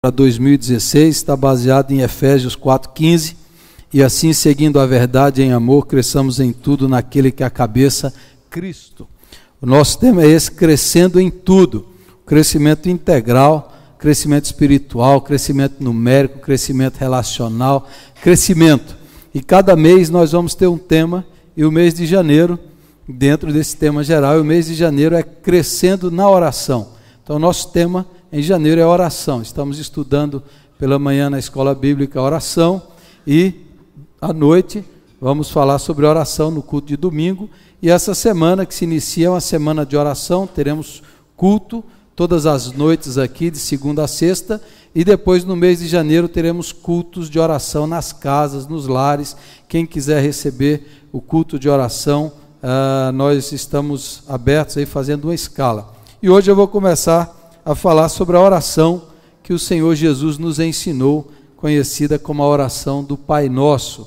para 2016 está baseado em Efésios 4,15, e assim, seguindo a verdade em amor, cresçamos em tudo naquele que é a cabeça, Cristo. O nosso tema é esse, crescendo em tudo, crescimento integral, crescimento espiritual, crescimento numérico, crescimento relacional, crescimento. E cada mês nós vamos ter um tema, e o mês de janeiro, dentro desse tema geral, o mês de janeiro é crescendo na oração. Então, o nosso tema em janeiro é oração. Estamos estudando pela manhã na escola bíblica oração, e à noite vamos falar sobre oração no culto de domingo. E essa semana que se inicia é uma semana de oração, teremos culto todas as noites aqui, de segunda a sexta, e depois no mês de janeiro teremos cultos de oração nas casas, nos lares. Quem quiser receber o culto de oração, nós estamos abertos aí fazendo uma escala. E hoje eu vou começar a falar sobre a oração que o Senhor Jesus nos ensinou, conhecida como a oração do Pai Nosso.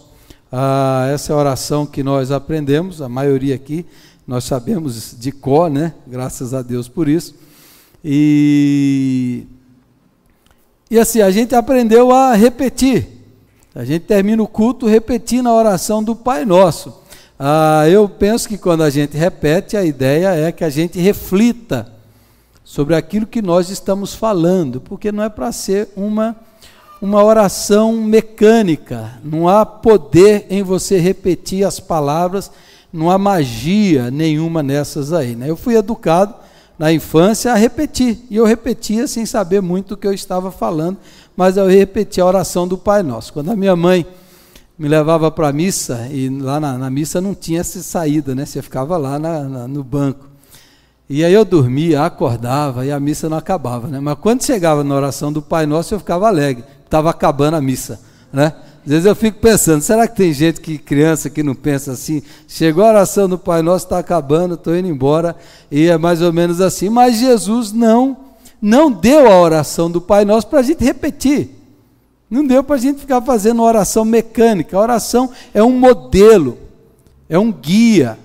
Essa é a oração que nós aprendemos, a maioria aqui, nós sabemos de cor, né? Graças a Deus por isso. E assim, a gente aprendeu a repetir. A gente termina o culto repetindo a oração do Pai Nosso. Eu penso que quando a gente repete, a ideia é que a gente reflita sobre aquilo que nós estamos falando, porque não é para ser uma oração mecânica, não há poder em você repetir as palavras, não há magia nenhuma nessas aí, né? Eu fui educado na infância a repetir, e eu repetia sem saber muito o que eu estava falando, mas eu repetia a oração do Pai Nosso. Quando a minha mãe me levava para a missa, e lá na missa não tinha essa saída, né? Você ficava lá no banco. E aí eu dormia, acordava e a missa não acabava, né? Mas quando chegava na oração do Pai Nosso, eu ficava alegre, estava acabando a missa, né? Às vezes eu fico pensando, será que tem gente, criança que não pensa assim? Chegou a oração do Pai Nosso, está acabando, estou indo embora, e é mais ou menos assim. Mas Jesus não deu a oração do Pai Nosso para a gente repetir, não deu para a gente ficar fazendo uma oração mecânica. A oração é um modelo, é um guia,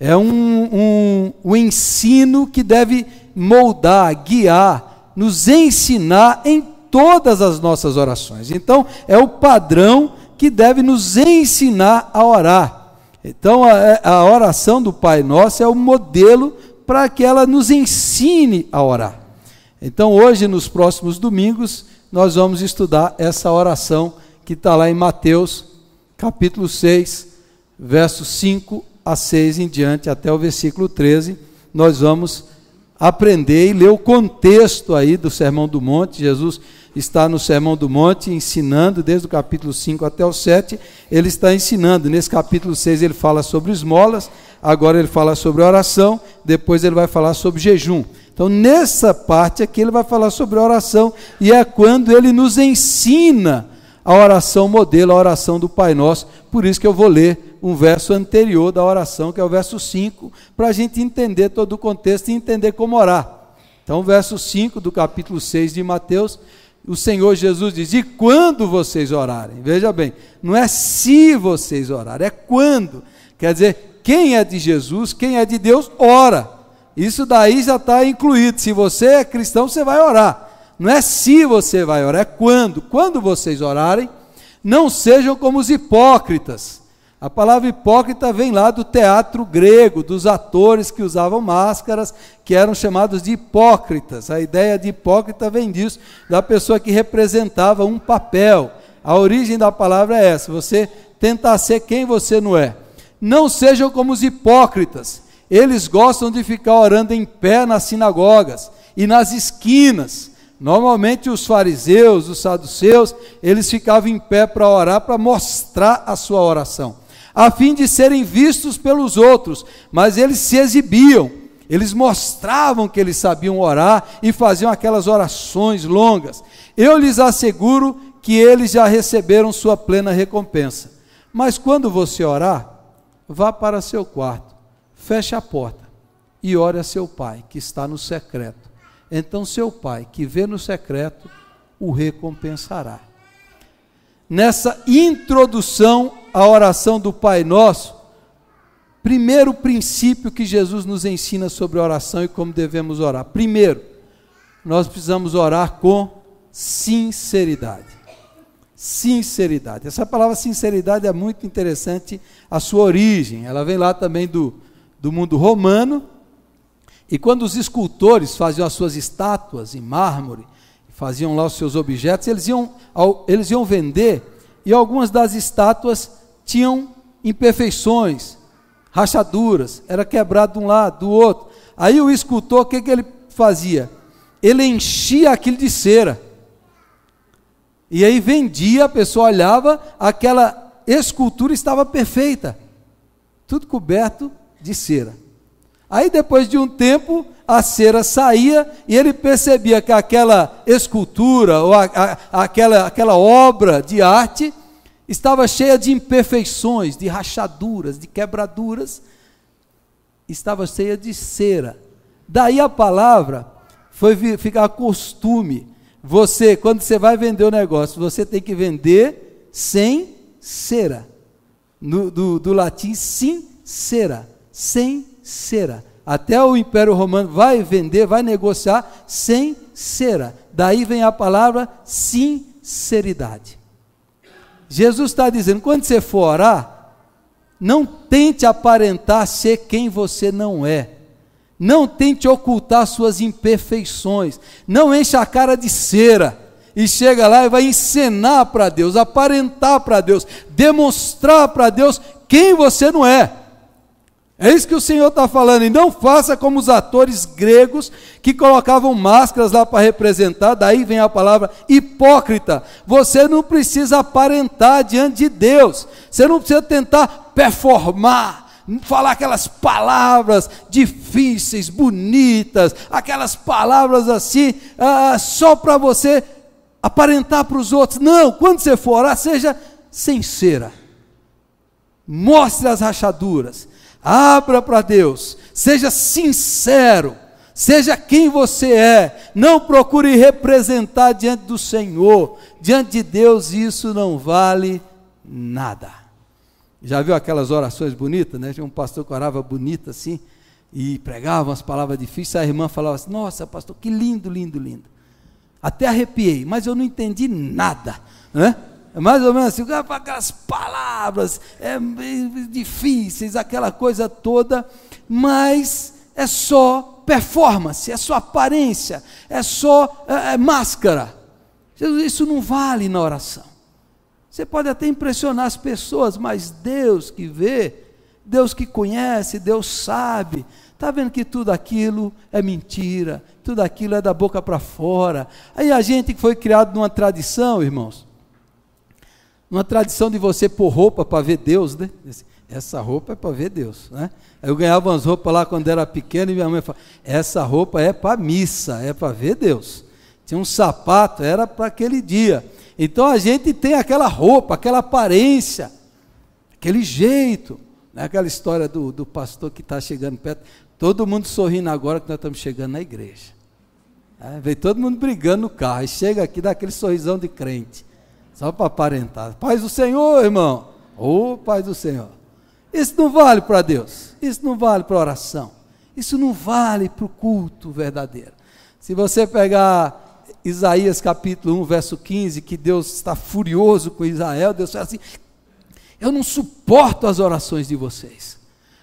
é um ensino que deve moldar, guiar, nos ensinar em todas as nossas orações. Então, é o padrão que deve nos ensinar a orar. Então, a oração do Pai Nosso é o modelo para que ela nos ensine a orar. Então, hoje, nos próximos domingos, nós vamos estudar essa oração que está lá em Mateus, capítulo 6, versos 5 a 6 em diante, até o versículo 13, nós vamos aprender e ler o contexto aí do Sermão do Monte. Jesus está no Sermão do Monte ensinando, desde o capítulo 5 até o 7, ele está ensinando. Nesse capítulo 6 ele fala sobre esmolas, agora ele fala sobre oração, depois ele vai falar sobre jejum. Então nessa parte aqui ele vai falar sobre oração, e é quando ele nos ensina a oração modelo, a oração do Pai Nosso. Por isso que eu vou ler um verso anterior da oração, que é o verso 5, para a gente entender todo o contexto e entender como orar. Então, o verso 5 do capítulo 6 de Mateus, o Senhor Jesus diz: e quando vocês orarem? Veja bem, não é se vocês orarem, é quando. Quer dizer, quem é de Jesus, quem é de Deus, ora. Isso daí já está incluído. Se você é cristão, você vai orar. Não é se você vai orar, é quando. Quando vocês orarem, não sejam como os hipócritas. A palavra hipócrita vem lá do teatro grego, dos atores que usavam máscaras, que eram chamados de hipócritas. A ideia de hipócrita vem disso, da pessoa que representava um papel. A origem da palavra é essa, você tentar ser quem você não é. Não sejam como os hipócritas. Eles gostam de ficar orando em pé nas sinagogas e nas esquinas. Normalmente os fariseus, os saduceus, eles ficavam em pé para orar, para mostrar a sua oração, a fim de serem vistos pelos outros, mas eles se exibiam, eles mostravam que eles sabiam orar e faziam aquelas orações longas. Eu lhes asseguro que eles já receberam sua plena recompensa. Mas quando você orar, vá para seu quarto, feche a porta e ore a seu pai, que está no secreto. Então seu pai, que vê no secreto, o recompensará. Nessa introdução à oração do Pai Nosso, primeiro princípio que Jesus nos ensina sobre oração e como devemos orar. Primeiro, nós precisamos orar com sinceridade. Sinceridade. Essa palavra sinceridade é muito interessante, a sua origem. Ela vem lá também do mundo romano. E quando os escultores faziam as suas estátuas em mármore, faziam lá os seus objetos, eles iam vender, e algumas das estátuas tinham imperfeições, rachaduras, era quebrado de um lado, do outro. Aí o escultor, o que ele fazia? Ele enchia aquilo de cera, e aí vendia, a pessoa olhava, aquela escultura estava perfeita, tudo coberto de cera. Aí depois de um tempo, a cera saía, e ele percebia que aquela escultura, ou aquela obra de arte, estava cheia de imperfeições, de rachaduras, de quebraduras, estava cheia de cera. Daí a palavra foi ficar costume. Você, quando você vai vender o negócio, você tem que vender sem cera. Do latim, sincera, sem cera. Até o Império Romano vai vender, vai negociar sem cera. Daí vem a palavra sinceridade. Jesus está dizendo, quando você for orar, não tente aparentar ser quem você não é. Não tente ocultar suas imperfeições. Não enche a cara de cera e chega lá e vai encenar para Deus, aparentar para Deus, demonstrar para Deus quem você não é. É isso que o Senhor está falando, e não faça como os atores gregos que colocavam máscaras lá para representar, daí vem a palavra hipócrita. Você não precisa aparentar diante de Deus, você não precisa tentar performar, falar aquelas palavras difíceis, bonitas, aquelas palavras assim, só para você aparentar para os outros. Não, quando você for orar, seja sincera, mostre as rachaduras, abra para Deus, seja sincero, seja quem você é, não procure representar diante do Senhor, diante de Deus isso não vale nada. Já viu aquelas orações bonitas, né? Tinha um pastor que orava bonito assim, e pregava umas palavras difíceis, a irmã falava assim, nossa pastor, que lindo, lindo, lindo, até arrepiei, mas eu não entendi nada, né? É mais ou menos assim, aquelas palavras difíceis, aquela coisa toda, mas é só performance, é só aparência, é só máscara. Isso não vale na oração. Você pode até impressionar as pessoas, mas Deus que vê, Deus que conhece, Deus sabe, está vendo que tudo aquilo é mentira, tudo aquilo é da boca para fora. Aí a gente que foi criado numa tradição, irmãos, uma tradição de você pôr roupa para ver Deus, né? Essa roupa é para ver Deus, né? Eu ganhava umas roupas lá quando era pequeno e minha mãe falava, essa roupa é para missa, é para ver Deus. Tinha um sapato, era para aquele dia. Então a gente tem aquela roupa, aquela aparência, aquele jeito, né? Aquela história do pastor que está chegando perto, todo mundo sorrindo agora que nós estamos chegando na igreja. Vem todo mundo brigando no carro, e chega aqui, dá aquele sorrisão de crente. Só para aparentar. Paz do Senhor, irmão. Ô, paz do Senhor. Isso não vale para Deus. Isso não vale para a oração. Isso não vale para o culto verdadeiro. Se você pegar Isaías capítulo 1, verso 15, que Deus está furioso com Israel, Deus fala assim, eu não suporto as orações de vocês.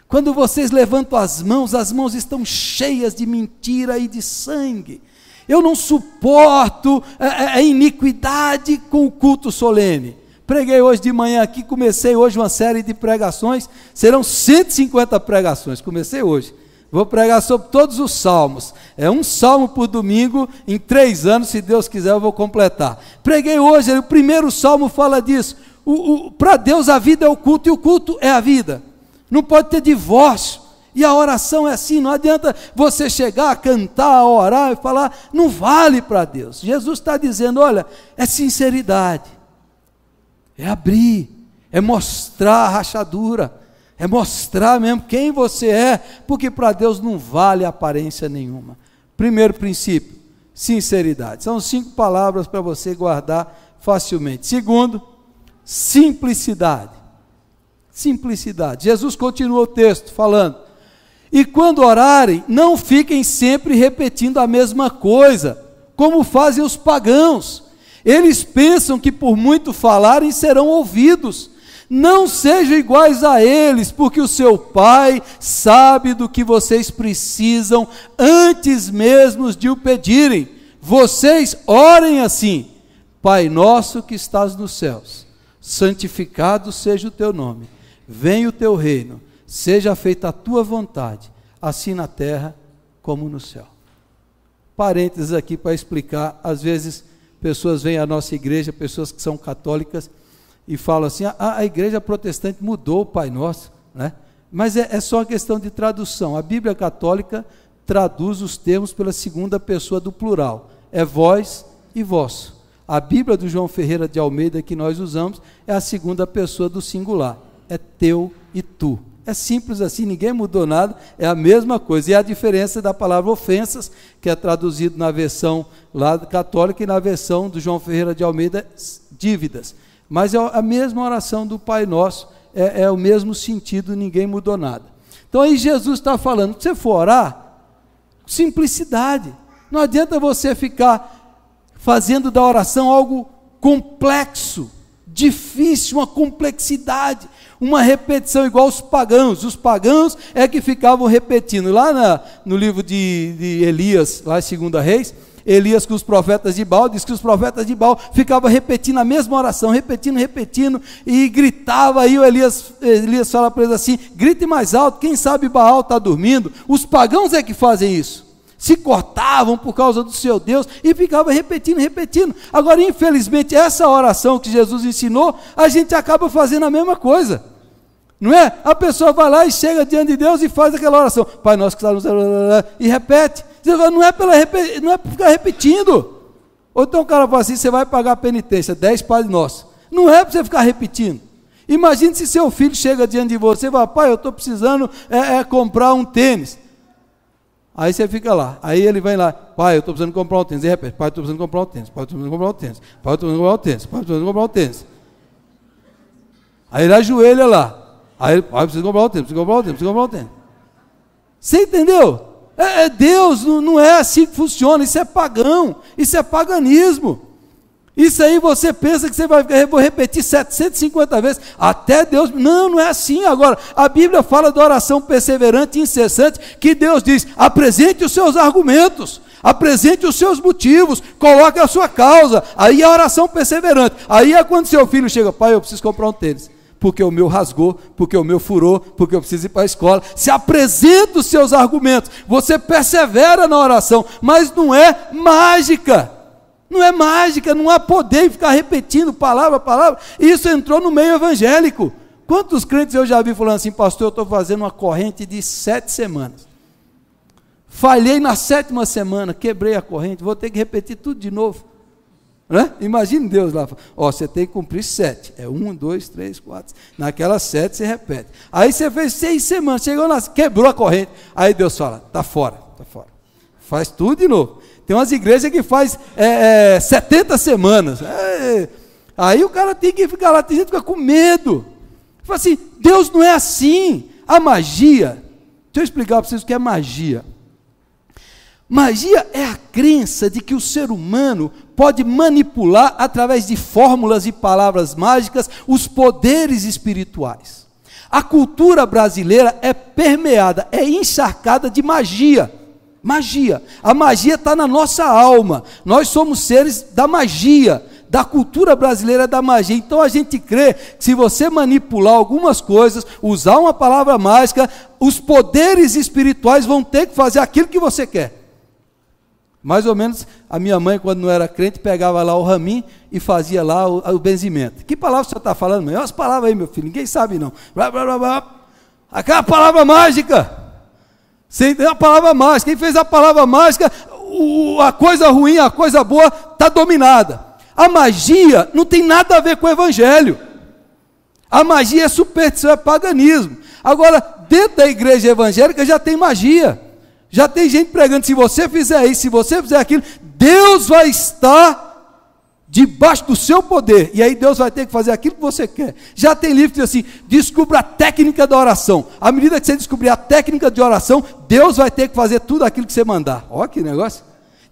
Quando vocês levantam as mãos estão cheias de mentira e de sangue. Eu não suporto a iniquidade com o culto solene. Preguei hoje de manhã aqui, comecei hoje uma série de pregações, serão 150 pregações, comecei hoje. Vou pregar sobre todos os salmos, é um salmo por domingo, em 3 anos, se Deus quiser eu vou completar. Preguei hoje, o primeiro salmo fala disso, para Deus a vida é o culto, e o culto é a vida, não pode ter divórcio. E a oração é assim, não adianta você chegar, cantar, orar e falar, não vale para Deus. Jesus está dizendo, olha, é sinceridade, é abrir, é mostrar a rachadura, é mostrar mesmo quem você é, porque para Deus não vale aparência nenhuma. Primeiro princípio, sinceridade. São 5 palavras para você guardar facilmente. Segundo, simplicidade. Simplicidade. Jesus continua o texto falando, e quando orarem, não fiquem sempre repetindo a mesma coisa, como fazem os pagãos, Eles pensam que por muito falarem serão ouvidos. Não sejam iguais a eles, porque o seu Pai sabe do que vocês precisam antes mesmo de o pedirem. Vocês orem assim: Pai nosso que estás nos céus, santificado seja o teu nome, venha o teu reino, seja feita a tua vontade, assim na terra como no céu. Parênteses aqui para explicar. Às vezes pessoas vêm à nossa igreja, pessoas que são católicas, e falam assim: a igreja protestante mudou o Pai Nosso, né? Mas é só uma questão de tradução. A Bíblia católica traduz os termos pela segunda pessoa do plural, é vós e vosso. A Bíblia do João Ferreira de Almeida que nós usamos é a segunda pessoa do singular, é teu e tu. É simples assim, ninguém mudou nada, é a mesma coisa. E a diferença da palavra ofensas, que é traduzido na versão lá católica, e na versão do João Ferreira de Almeida, dívidas. Mas é a mesma oração do Pai Nosso, é o mesmo sentido, ninguém mudou nada. Então aí Jesus está falando, se você for orar, simplicidade. Não adianta você ficar fazendo da oração algo complexo, difícil, uma complexidade, uma repetição igual os pagãos. Os pagãos é que ficavam repetindo. Lá no livro de Elias, lá em 2 Reis, Elias com os profetas de Baal, diz que os profetas de Baal ficavam repetindo a mesma oração, repetindo, e gritava. Aí o Elias fala para eles assim: grite mais alto, quem sabe Baal está dormindo. Os pagãos é que fazem isso, se cortavam por causa do seu Deus, e ficavam repetindo. Agora, infelizmente, essa oração que Jesus ensinou, a gente acaba fazendo a mesma coisa, não é? A pessoa vai lá e chega diante de Deus e faz aquela oração, Pai Nosso que está no céu, e repete. Não é para ficar repetindo. Ou então o cara fala assim: você vai pagar a penitência, 10 Pai Nosso. Não é para você ficar repetindo. Imagine se seu filho chega diante de você e fala: pai, eu estou precisando comprar um tênis. Aí você fica lá, aí ele vem lá: pai, eu estou precisando comprar um tênis. E repete: pai, eu estou precisando comprar um tênis, pai, eu estou precisando comprar um tênis, pai, eu estou precisando comprar um tênis, pai, eu estou precisando comprar um tênis. Aí ele ajoelha lá, aí ele: pai, eu preciso comprar um tênis, preciso comprar um tênis, preciso comprar um tênis. Você entendeu? Deus não é assim que funciona. Isso é pagão, isso é paganismo. Isso aí você pensa que você vai repetir 750 vezes até Deus. Não é assim. Agora, a Bíblia fala da oração perseverante e incessante, que Deus diz: apresente os seus argumentos, apresente os seus motivos, coloque a sua causa. Aí é a oração perseverante. Aí é quando seu filho chega: pai, eu preciso comprar um tênis, porque o meu rasgou, porque o meu furou, porque eu preciso ir para a escola. Se apresenta os seus argumentos, você persevera na oração, mas não é mágica. Não é mágica, não há poder em ficar repetindo palavra a palavra. Isso entrou no meio evangélico. Quantos crentes eu já vi falando assim: pastor, eu estou fazendo uma corrente de 7 semanas. Falhei na 7ª semana, quebrei a corrente, vou ter que repetir tudo de novo. Né? Imagine Deus lá: você tem que cumprir 7. 1, 2, 3, 4. Naquelas 7 você repete. Aí você fez 6 semanas, chegou lá, quebrou a corrente. Aí Deus fala: está fora. Faz tudo de novo. Tem umas igrejas que faz 70 semanas. Aí o cara tem que ficar lá, tem gente que fica com medo. Fala assim: Deus não é assim. A magia, deixa eu explicar para vocês o que é magia. Magia é a crença de que o ser humano pode manipular, através de fórmulas e palavras mágicas, os poderes espirituais. A cultura brasileira é permeada, é encharcada de magia. A magia está na nossa alma. Nós somos seres da magia. Da cultura brasileira da magia. Então a gente crê que se você manipular algumas coisas, usar uma palavra mágica, os poderes espirituais vão ter que fazer aquilo que você quer. Mais ou menos, a minha mãe, quando não era crente, pegava lá o raminho e fazia lá o benzimento. Que palavra você está falando, mãe? Olha as palavras aí, meu filho, ninguém sabe não. Blá, blá, blá, blá. Aquela palavra mágica. Você entendeu? A palavra mágica. Quem fez a palavra mágica, a coisa ruim, a coisa boa, está dominada. A magia não tem nada a ver com o evangelho. A magia é superstição, é paganismo. Agora, dentro da igreja evangélica já tem magia. Já tem gente pregando: se você fizer isso, se você fizer aquilo, Deus vai estar debaixo do seu poder, e aí Deus vai ter que fazer aquilo que você quer. Já tem livro que diz assim: descubra a técnica da oração. À medida que você descobrir a técnica de oração, Deus vai ter que fazer tudo aquilo que você mandar. Olha que negócio.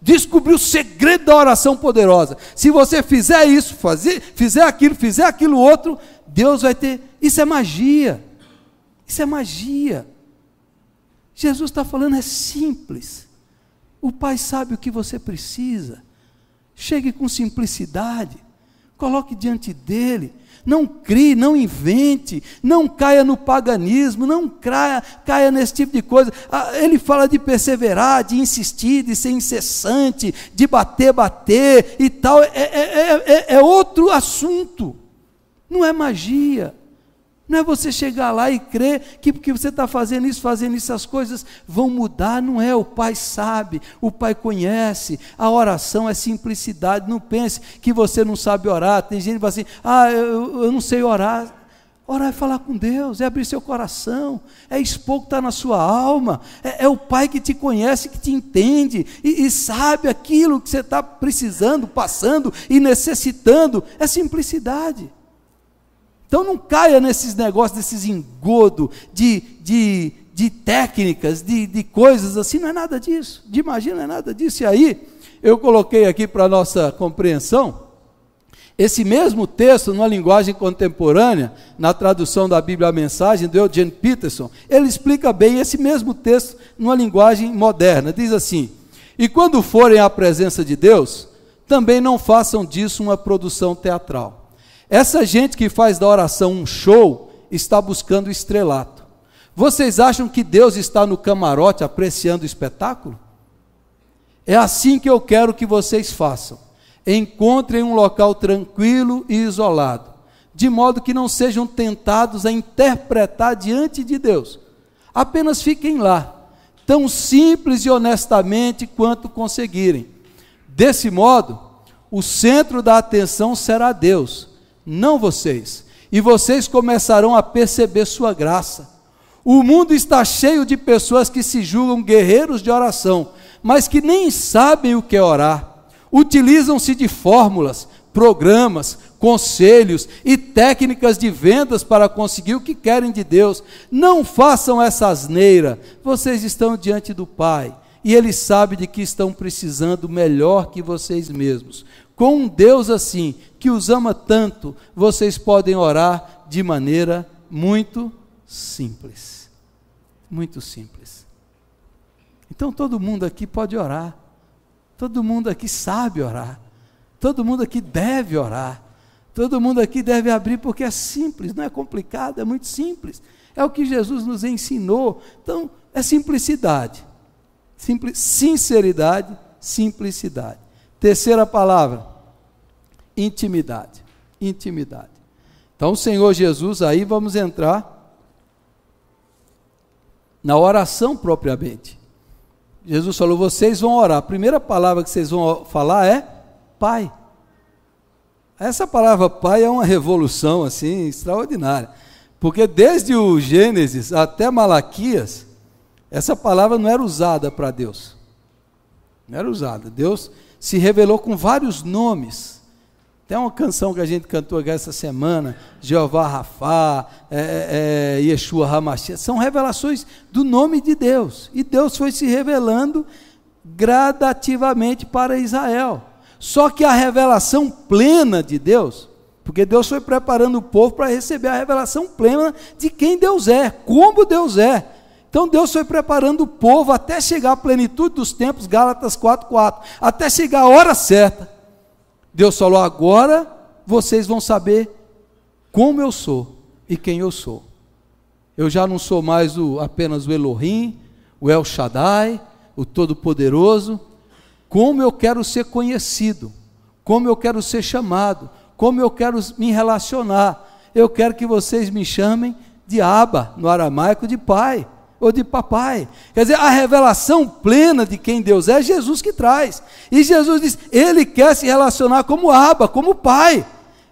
descobrir o segredo da oração poderosa. Se você fizer isso, fizer aquilo outro, Deus vai ter. Isso é magia. Isso é magia. Jesus está falando, é simples. O Pai sabe o que você precisa. Chegue com simplicidade. Coloque diante dele. Não crie, não invente, não caia no paganismo, não caia nesse tipo de coisa. Ele fala de perseverar, de insistir, de ser incessante, de bater e tal. É outro assunto. Não é magia. Não é você chegar lá e crer que porque você está fazendo isso, as coisas vão mudar. Não é, o Pai sabe, o Pai conhece. A oração é simplicidade. Não pense que você não sabe orar. Tem gente que fala assim, eu não sei orar. Orar é falar com Deus, é abrir seu coração, é expor o que está na sua alma. É o Pai que te conhece, que te entende e sabe aquilo que você está precisando, passando e necessitando. É simplicidade. Então não caia nesses negócios, desses engodos de técnicas, de coisas assim, não é nada disso, de magia não é nada disso. E aí, eu coloquei aqui para a nossa compreensão, esse mesmo texto, numa linguagem contemporânea, na tradução da Bíblia a Mensagem, do Eugene Peterson, ele explica bem esse mesmo texto, numa linguagem moderna, diz assim, e quando forem à presença de Deus, também não façam disso uma produção teatral. Essa gente que faz da oração um show, está buscando estrelato. Vocês acham que Deus está no camarote apreciando o espetáculo? É assim que eu quero que vocês façam. Encontrem um local tranquilo e isolado, de modo que não sejam tentados a interpretar diante de Deus. Apenas fiquem lá, tão simples e honestamente quanto conseguirem. Desse modo, o centro da atenção será Deus, não vocês, e vocês começarão a perceber sua graça. O mundo está cheio de pessoas que se julgam guerreiros de oração, mas que nem sabem o que é orar. Utilizam-se de fórmulas, programas, conselhos e técnicas de vendas para conseguir o que querem de Deus. Não façam essa asneira, vocês estão diante do Pai, e Ele sabe de que estão precisando melhor que vocês mesmos. Com um Deus assim, que os ama tanto, vocês podem orar de maneira muito simples. Muito simples. Então todo mundo aqui pode orar. Todo mundo aqui sabe orar. Todo mundo aqui deve orar. Todo mundo aqui deve abrir porque é simples, não é complicado, é muito simples. É o que Jesus nos ensinou. Então, é simplicidade. Sinceridade, simplicidade. Terceira palavra, intimidade. Intimidade. Então o Senhor Jesus, aí vamos entrar na oração propriamente. Jesus falou, vocês vão orar. A primeira palavra que vocês vão falar é Pai. Essa palavra Pai é uma revolução assim, extraordinária. Porque desde o Gênesis até Malaquias, essa palavra não era usada para Deus. Não era usada. Deus se revelou com vários nomes. Tem uma canção que a gente cantou aqui essa semana, Jeová Rafá, Yeshua Hamashia, são revelações do nome de Deus. E Deus foi se revelando gradativamente para Israel. Só que a revelação plena de Deus, porque Deus foi preparando o povo para receber a revelação plena de quem Deus é, como Deus é. Então Deus foi preparando o povo até chegar à plenitude dos tempos, Gálatas 4:4, até chegar a hora certa. Deus falou, agora vocês vão saber como eu sou e quem eu sou. Eu já não sou mais apenas o Elohim, o El Shaddai, o Todo-Poderoso. Como eu quero ser conhecido, como eu quero ser chamado, como eu quero me relacionar. Eu quero que vocês me chamem de Abba, no aramaico de pai, ou de papai. Quer dizer, a revelação plena de quem Deus é Jesus que traz. E Jesus diz, Ele quer se relacionar como Abba, como pai.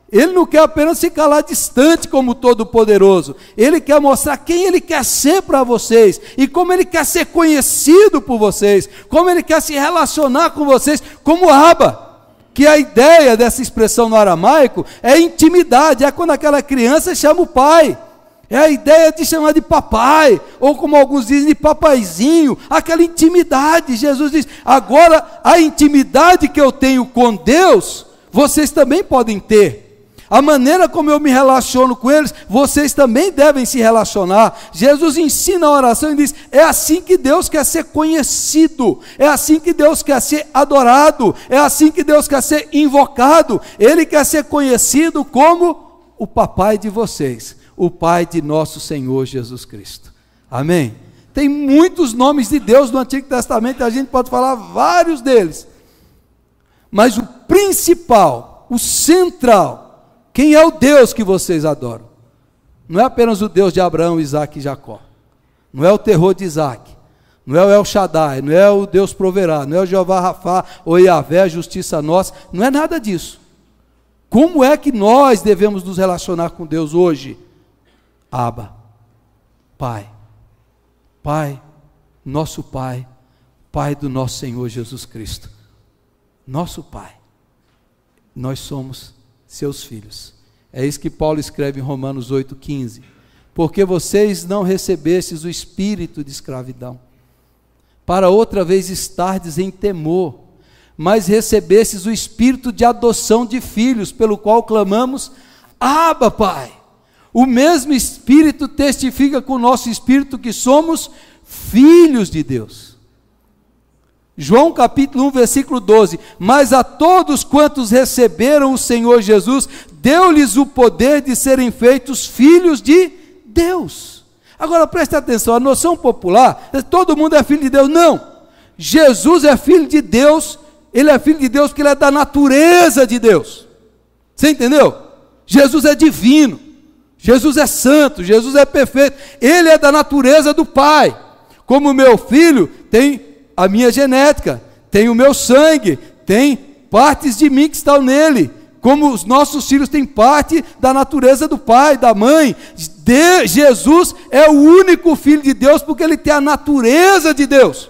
Ele não quer apenas ficar lá distante como Todo-Poderoso. Ele quer mostrar quem Ele quer ser para vocês. E como Ele quer ser conhecido por vocês. Como Ele quer se relacionar com vocês como Abba. Que a ideia dessa expressão no aramaico é intimidade. É quando aquela criança chama o pai. É a ideia de chamar de papai, ou como alguns dizem, de papaizinho, aquela intimidade. Jesus diz, agora a intimidade que eu tenho com Deus, vocês também podem ter. A maneira como eu me relaciono com eles, vocês também devem se relacionar. Jesus ensina a oração e diz, é assim que Deus quer ser conhecido, é assim que Deus quer ser adorado, é assim que Deus quer ser invocado. Ele quer ser conhecido como o papai de vocês, o Pai de nosso Senhor Jesus Cristo. Amém? Tem muitos nomes de Deus no Antigo Testamento, a gente pode falar vários deles, mas o principal, o central, quem é o Deus que vocês adoram? Não é apenas o Deus de Abraão, Isaac e Jacó, não é o terror de Isaac, não é o El Shaddai, não é o Deus proverá, não é o Jeová Rafá ou Yahvé, a justiça nossa, não é nada disso. Como é que nós devemos nos relacionar com Deus hoje? Abba, Pai, Pai, nosso Pai, Pai do nosso Senhor Jesus Cristo, nosso Pai, nós somos seus filhos. É isso que Paulo escreve em Romanos 8,15, porque vocês não recebestes o espírito de escravidão, para outra vez estardes em temor, mas recebestes o espírito de adoção de filhos, pelo qual clamamos, Abba, Pai. O mesmo Espírito testifica com o nosso espírito que somos filhos de Deus. João capítulo 1, versículo 12, mas a todos quantos receberam o Senhor Jesus, deu-lhes o poder de serem feitos filhos de Deus. Agora preste atenção, a noção popular, todo mundo é filho de Deus. Não, Jesus é filho de Deus, ele é filho de Deus porque ele é da natureza de Deus. Você entendeu? Jesus é divino. Jesus é santo, Jesus é perfeito, ele é da natureza do Pai. Como o meu filho tem a minha genética, tem o meu sangue, tem partes de mim que estão nele, como os nossos filhos têm parte da natureza do pai, da mãe. Jesus é o único filho de Deus porque ele tem a natureza de Deus.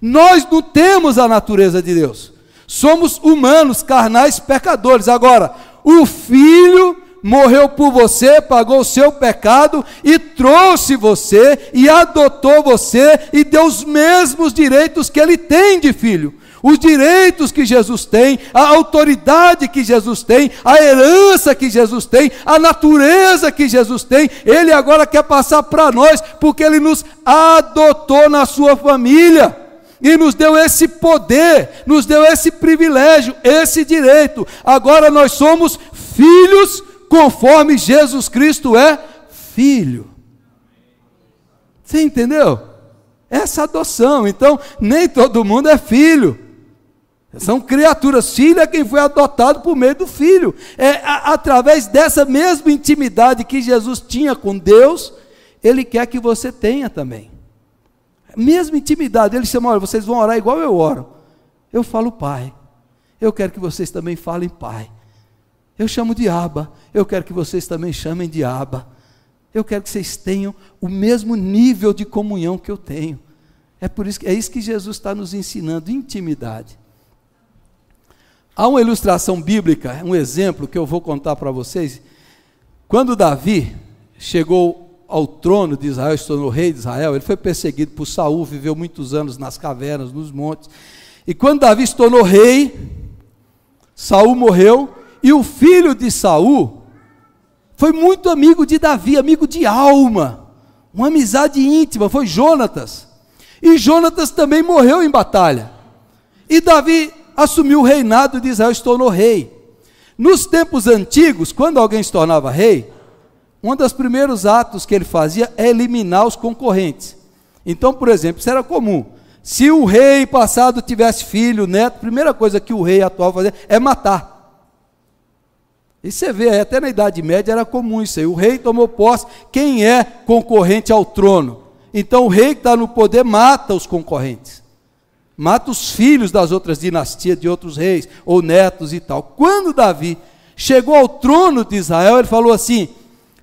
Nós não temos a natureza de Deus, somos humanos, carnais, pecadores. Agora, o filho morreu por você, pagou o seu pecado e trouxe você e adotou você e deu os mesmos direitos que ele tem de filho, os direitos que Jesus tem, a autoridade que Jesus tem, a herança que Jesus tem, a natureza que Jesus tem. Ele agora quer passar para nós, porque ele nos adotou na sua família e nos deu esse poder, nos deu esse privilégio, esse direito. Agora nós somos filhos conforme Jesus Cristo é filho. Você entendeu? Essa adoção. Então, nem todo mundo é filho. São criaturas. Filho é quem foi adotado por meio do filho. É através dessa mesma intimidade que Jesus tinha com Deus, ele quer que você tenha também. Mesma intimidade. Ele chama, olha, vocês vão orar igual eu oro. Eu falo Pai. Eu quero que vocês também falem Pai. Eu chamo de Abba, eu quero que vocês também chamem de Abba. Eu quero que vocês tenham o mesmo nível de comunhão que eu tenho. É isso que Jesus está nos ensinando, intimidade. Há uma ilustração bíblica, um exemplo que eu vou contar para vocês. Quando Davi chegou ao trono de Israel, se tornou rei de Israel, ele foi perseguido por Saul, viveu muitos anos nas cavernas, nos montes. E quando Davi se tornou rei, Saul morreu. E o filho de Saul foi muito amigo de Davi, amigo de alma, uma amizade íntima, foi Jonatas. E Jonatas também morreu em batalha. E Davi assumiu o reinado de Israel e se tornou rei. Nos tempos antigos, quando alguém se tornava rei, um dos primeiros atos que ele fazia é eliminar os concorrentes. Então, por exemplo, isso era comum. Se o rei passado tivesse filho, neto, a primeira coisa que o rei atual fazia é matar. E você vê, até na Idade Média era comum isso aí, o rei tomou posse, quem é concorrente ao trono? Então o rei que está no poder mata os concorrentes, mata os filhos das outras dinastias, de outros reis, ou netos e tal. Quando Davi chegou ao trono de Israel, ele falou assim,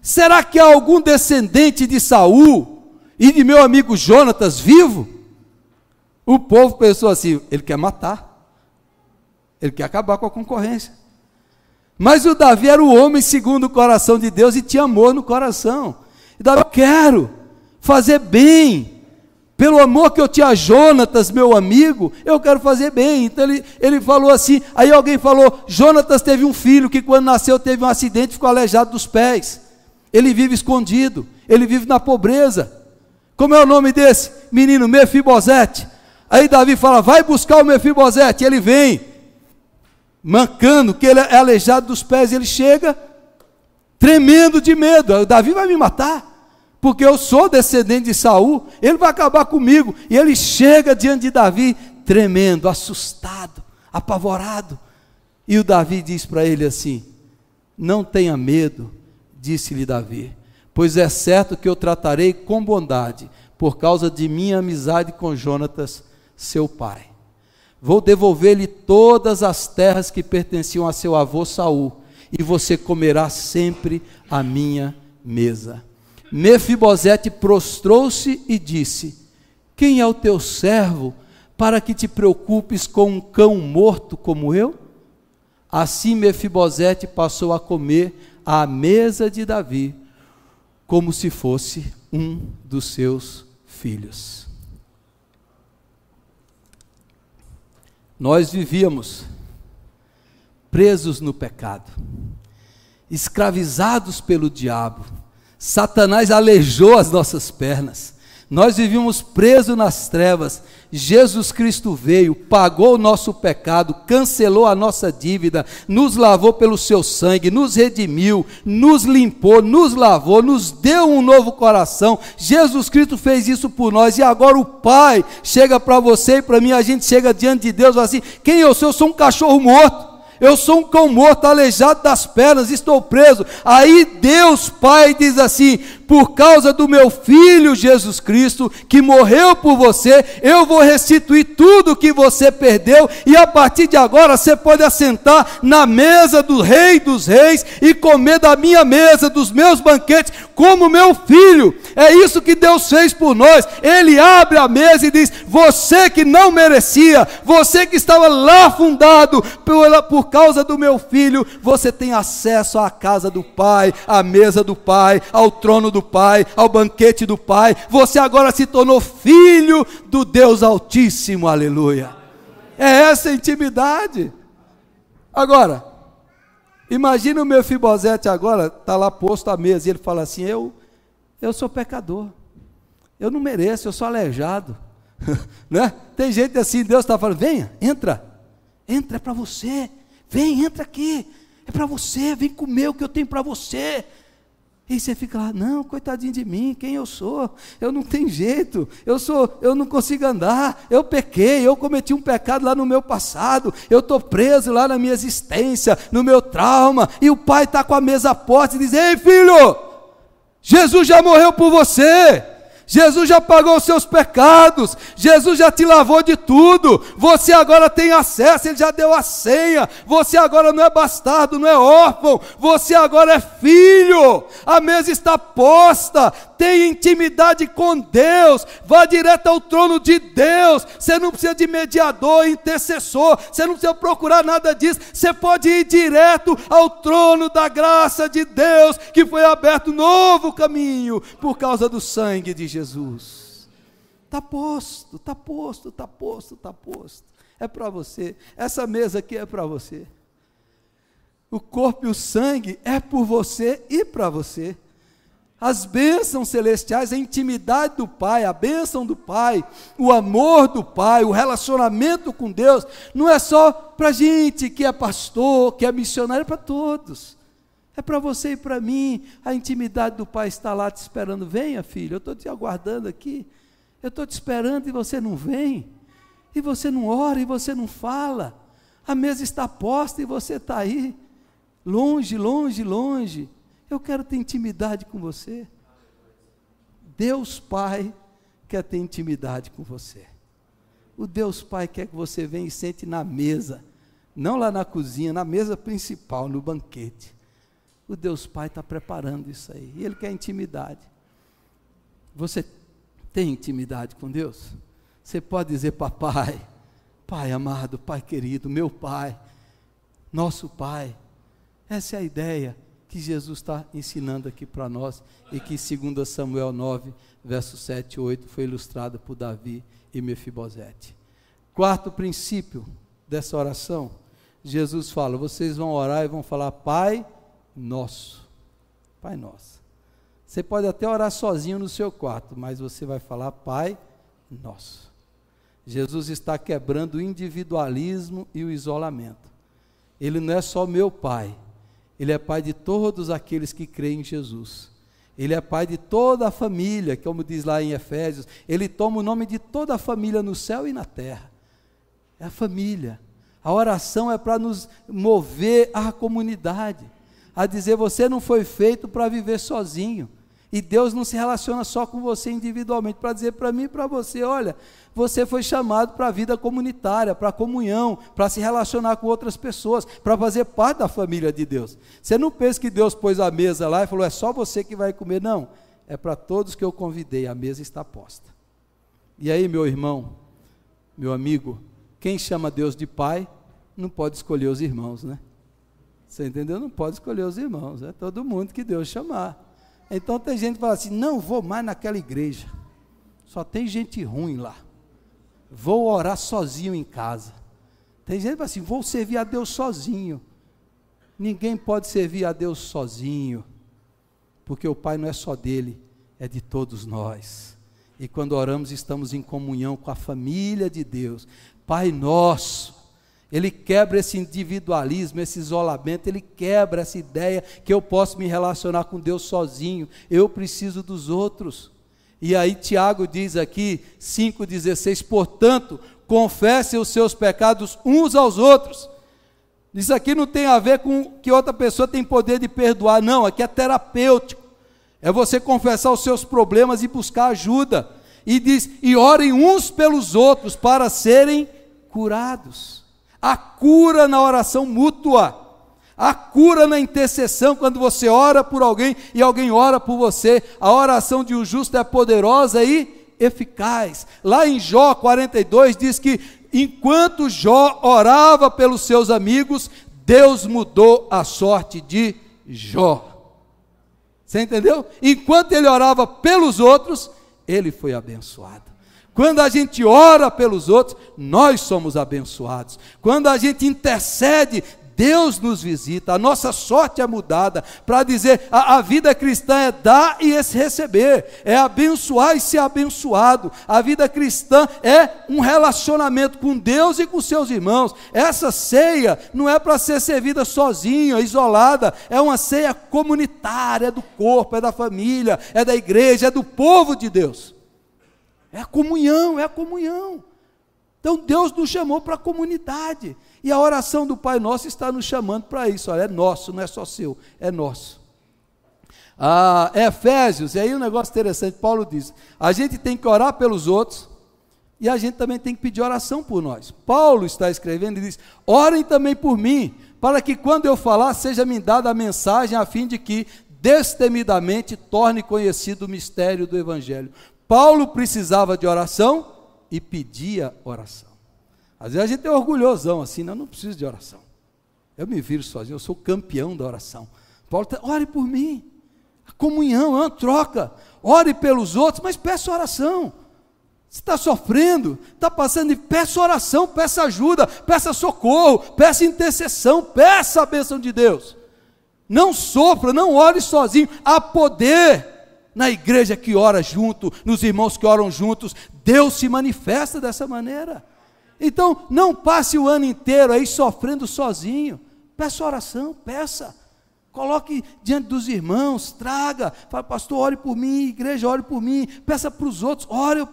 será que há algum descendente de Saul e de meu amigo Jonatas vivo? O povo pensou assim, ele quer matar, ele quer acabar com a concorrência. Mas o Davi era o homem segundo o coração de Deus e tinha amor no coração. E Davi, eu quero fazer bem. Pelo amor que eu tinha a Jonatas, meu amigo, eu quero fazer bem. Então ele falou assim, aí alguém falou, Jonatas teve um filho que quando nasceu teve um acidente e ficou aleijado dos pés. Ele vive escondido, ele vive na pobreza. Como é o nome desse menino? Mefibosete. Aí Davi fala, vai buscar o Mefibosete. Ele vem, mancando, que ele é aleijado dos pés. Ele chega, tremendo de medo. Davi vai me matar, porque eu sou descendente de Saul, ele vai acabar comigo. E ele chega diante de Davi, tremendo, assustado, apavorado. E o Davi diz para ele assim, não tenha medo, disse-lhe Davi, pois é certo que eu tratarei com bondade, por causa de minha amizade com Jonatas, seu pai. Vou devolver-lhe todas as terras que pertenciam a seu avô Saul, e você comerá sempre à minha mesa. Mefibosete prostrou-se e disse, quem é o teu servo, para que te preocupes com um cão morto como eu? Assim Mefibosete passou a comer à mesa de Davi, como se fosse um dos seus filhos. Nós vivíamos presos no pecado, escravizados pelo diabo. Satanás aleijou as nossas pernas, nós vivíamos presos nas trevas. Jesus Cristo veio, pagou o nosso pecado, cancelou a nossa dívida, nos lavou pelo seu sangue, nos redimiu, nos limpou, nos lavou, nos deu um novo coração. Jesus Cristo fez isso por nós, e agora o Pai chega para você e para mim, a gente chega diante de Deus assim, quem eu sou? Eu sou um cachorro morto, eu sou um cão morto, aleijado das pernas, estou preso. Aí Deus Pai diz assim, por causa do meu Filho Jesus Cristo, que morreu por você, eu vou restituir tudo que você perdeu, e a partir de agora você pode assentar na mesa do Rei dos Reis, e comer da minha mesa, dos meus banquetes, como meu filho. É isso que Deus fez por nós. Ele abre a mesa e diz, você que não merecia, você que estava lá afundado, por causa do meu filho, você tem acesso à casa do Pai, à mesa do Pai, ao trono do Pai, ao banquete do Pai. Você agora se tornou filho do Deus Altíssimo, aleluia. É essa a intimidade. Agora, imagina o Mefibosete agora, está lá posto à mesa, e ele fala assim, eu sou pecador, eu não mereço, eu sou aleijado. Né? Tem gente assim, Deus está falando, venha, entra, é para você, vem, entra aqui, é para você, vem comer o que eu tenho para você. E você fica lá, não, coitadinho de mim, quem eu sou? Eu não tenho jeito, eu não consigo andar, eu pequei, eu cometi um pecado lá no meu passado, eu estou preso lá na minha existência, no meu trauma, e o Pai está com a mesa posta e diz, ei filho, Jesus já morreu por você, Jesus já pagou os seus pecados, Jesus já te lavou de tudo, você agora tem acesso, Ele já deu a senha, você agora não é bastardo, não é órfão, você agora é filho, a mesa está posta, tem intimidade com Deus, vá direto ao trono de Deus, você não precisa de mediador, intercessor, você não precisa procurar nada disso, você pode ir direto ao trono da graça de Deus, que foi aberto novo caminho, por causa do sangue de Jesus. Está posto, está posto, está posto, está posto, é para você, essa mesa aqui é para você, o corpo e o sangue é por você e para você. As bênçãos celestiais, a intimidade do Pai, a bênção do Pai, o amor do Pai, o relacionamento com Deus, não é só para gente que é pastor, que é missionário, é para todos, é para você e para mim. A intimidade do Pai está lá te esperando, venha filho, eu estou te aguardando aqui, eu estou te esperando e você não vem, e você não ora, e você não fala, a mesa está posta e você está aí, longe, longe, longe. Eu quero ter intimidade com você. Deus Pai quer ter intimidade com você. O Deus Pai quer que você venha e sente na mesa, não lá na cozinha, na mesa principal, no banquete. O Deus Pai está preparando isso aí, e Ele quer intimidade. Você tem intimidade com Deus? Você pode dizer, papai, Pai amado, Pai querido, meu Pai, nosso Pai. Essa é a ideia. que Jesus está ensinando aqui para nós, e que 2 Samuel 9, versos 7 e 8, foi ilustrado por Davi e Mefibosete. Quarto princípio dessa oração, Jesus fala, vocês vão orar e vão falar, Pai Nosso. Pai Nosso. Você pode até orar sozinho no seu quarto, mas você vai falar, Pai Nosso. Jesus está quebrando o individualismo e o isolamento. Ele não é só meu Pai, Ele é Pai de todos aqueles que creem em Jesus. Ele é Pai de toda a família, como diz lá em Efésios, Ele toma o nome de toda a família no céu e na terra. É a família. A oração é para nos mover à comunidade, a dizer, você não foi feito para viver sozinho, e Deus não se relaciona só com você individualmente, para dizer para mim e para você, olha, você foi chamado para a vida comunitária, para a comunhão, para se relacionar com outras pessoas, para fazer parte da família de Deus. Você não pensa que Deus pôs a mesa lá e falou, é só você que vai comer, não, é para todos que eu convidei, a mesa está posta. E aí, meu irmão, meu amigo, quem chama Deus de Pai, não pode escolher os irmãos, né? Você entendeu? Não pode escolher os irmãos, é todo mundo que Deus chamar. Então tem gente que fala assim, não vou mais naquela igreja, só tem gente ruim lá, vou orar sozinho em casa. Tem gente que fala assim, vou servir a Deus sozinho. Ninguém pode servir a Deus sozinho, porque o Pai não é só dele, é de todos nós. E quando oramos estamos em comunhão com a família de Deus. Pai Nosso, Ele quebra esse individualismo, esse isolamento, Ele quebra essa ideia que eu posso me relacionar com Deus sozinho, eu preciso dos outros. E aí Tiago diz aqui, 5,16, portanto, confessem os seus pecados uns aos outros. Isso aqui não tem a ver com que outra pessoa tem poder de perdoar, não, aqui é terapêutico, é você confessar os seus problemas e buscar ajuda. E diz, e orem uns pelos outros para serem curados. A cura na oração mútua, a cura na intercessão, quando você ora por alguém e alguém ora por você, a oração de um justo é poderosa e eficaz. Lá em Jó 42 diz que enquanto Jó orava pelos seus amigos, Deus mudou a sorte de Jó. Você entendeu? Enquanto ele orava pelos outros, ele foi abençoado. Quando a gente ora pelos outros, nós somos abençoados. Quando a gente intercede, Deus nos visita, a nossa sorte é mudada, para dizer, a vida cristã é dar e receber, é abençoar e ser abençoado. A vida cristã é um relacionamento com Deus e com seus irmãos. Essa ceia não é para ser servida sozinha, isolada, é uma ceia comunitária, é do corpo, é da família, é da igreja, é do povo de Deus. É a comunhão, é a comunhão. Então Deus nos chamou para a comunidade, e a oração do Pai Nosso está nos chamando para isso. Olha, é nosso, não é só seu, é nosso. Efésios, e aí um negócio interessante, Paulo diz, a gente tem que orar pelos outros, e a gente também tem que pedir oração por nós. Paulo está escrevendo e diz, orem também por mim, para que quando eu falar, seja me dada a mensagem, a fim de que destemidamente torne conhecido o mistério do Evangelho. Paulo precisava de oração e pedia oração. Às vezes a gente é orgulhosão assim, não preciso de oração. Eu me viro sozinho, eu sou campeão da oração. Paulo está, ore por mim. A comunhão é uma troca. Ore pelos outros, mas peça oração. Você está sofrendo, está passando, peça oração, peça ajuda, peça socorro, peça intercessão, peça a bênção de Deus. Não sofra, não ore sozinho. Há poder na igreja que ora junto, nos irmãos que oram juntos. Deus se manifesta dessa maneira. Então, não passe o ano inteiro aí sofrendo sozinho. Peça oração, peça. Coloque diante dos irmãos, traga. Fala, pastor, ore por mim, igreja, ore por mim. Peça para os outros, ore, eu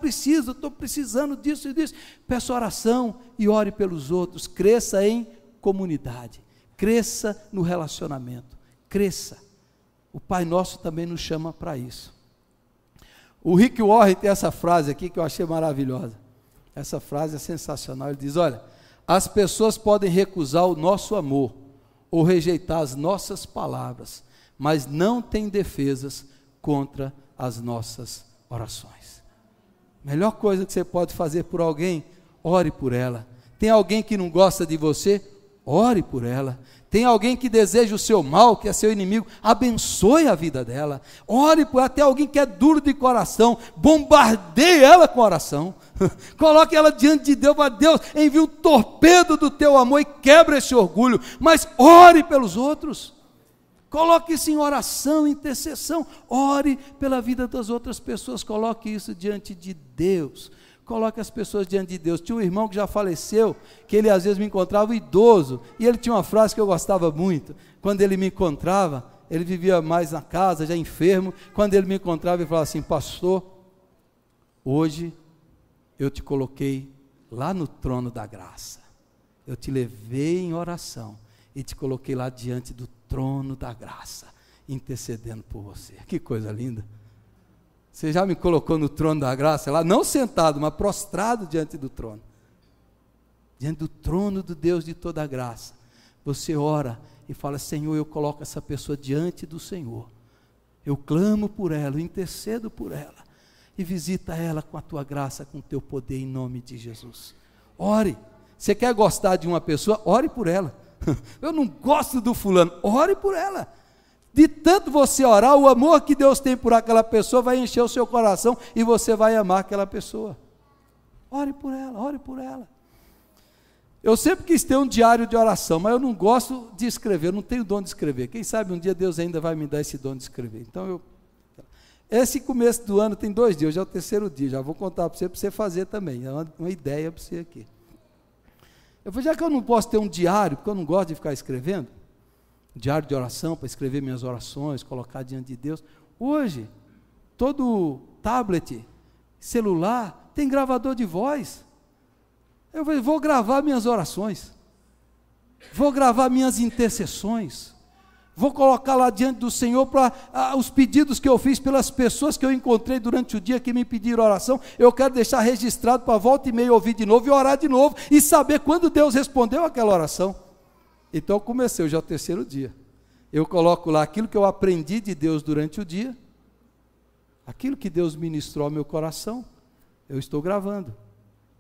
estou precisando disso e disso. Peça oração e ore pelos outros. Cresça em comunidade. Cresça no relacionamento. Cresça. O Pai Nosso também nos chama para isso. O Rick Warren tem essa frase aqui que eu achei maravilhosa. Essa frase é sensacional. Ele diz, olha, as pessoas podem recusar o nosso amor ou rejeitar as nossas palavras, mas não tem defesas contra as nossas orações. Melhor coisa que você pode fazer por alguém, ore por ela. Tem alguém que não gosta de você? ore por ela. Tem alguém que deseja o seu mal, que é seu inimigo, abençoe a vida dela. Ore por ela. Tem alguém que é duro de coração, bombardeie ela com oração. Coloque ela diante de Deus, para Deus, envie o torpedo do teu amor e quebra esse orgulho, mas ore pelos outros. Coloque isso em oração, intercessão. Ore pela vida das outras pessoas. Coloque isso diante de Deus. Coloque as pessoas diante de Deus. Tinha um irmão que já faleceu, que ele às vezes me encontrava idoso, e ele tinha uma frase que eu gostava muito. Quando ele me encontrava, ele vivia mais na casa, já enfermo. Quando ele me encontrava, ele falava assim: pastor, hoje eu te coloquei lá no trono da graça. Eu te levei em oração e te coloquei lá diante do trono da graça, intercedendo por você. Que coisa linda. Você já me colocou no trono da graça lá, não sentado, mas prostrado diante do trono. Diante do trono do Deus de toda a graça. Você ora e fala: Senhor, eu coloco essa pessoa diante do Senhor. Eu clamo por ela, eu intercedo por ela. E visita ela com a tua graça, com o teu poder, em nome de Jesus. Ore. Você quer gostar de uma pessoa? Ore por ela. Eu não gosto do fulano, ore por ela. De tanto você orar, o amor que Deus tem por aquela pessoa vai encher o seu coração e você vai amar aquela pessoa. Ore por ela, ore por ela. Eu sempre quis ter um diário de oração, mas eu não gosto de escrever, eu não tenho dom de escrever. Quem sabe um dia Deus ainda vai me dar esse dom de escrever. Então esse começo do ano tem 2 dias, hoje é o 3º dia, já vou contar para você fazer também, é uma ideia para você aqui. Eu falei: já que eu não posso ter um diário, porque eu não gosto de ficar escrevendo, diário de oração, para escrever minhas orações, colocar diante de Deus, hoje, todo tablet, celular, tem gravador de voz. Eu falei: vou gravar minhas orações, vou gravar minhas intercessões, vou colocar lá diante do Senhor para os pedidos que eu fiz pelas pessoas que eu encontrei durante o dia que me pediram oração. Eu quero deixar registrado para volta e meia ouvir de novo e orar de novo e saber quando Deus respondeu aquela oração. Então eu comecei, hoje é o 3º dia. Eu coloco lá aquilo que eu aprendi de Deus durante o dia, aquilo que Deus ministrou ao meu coração, eu estou gravando.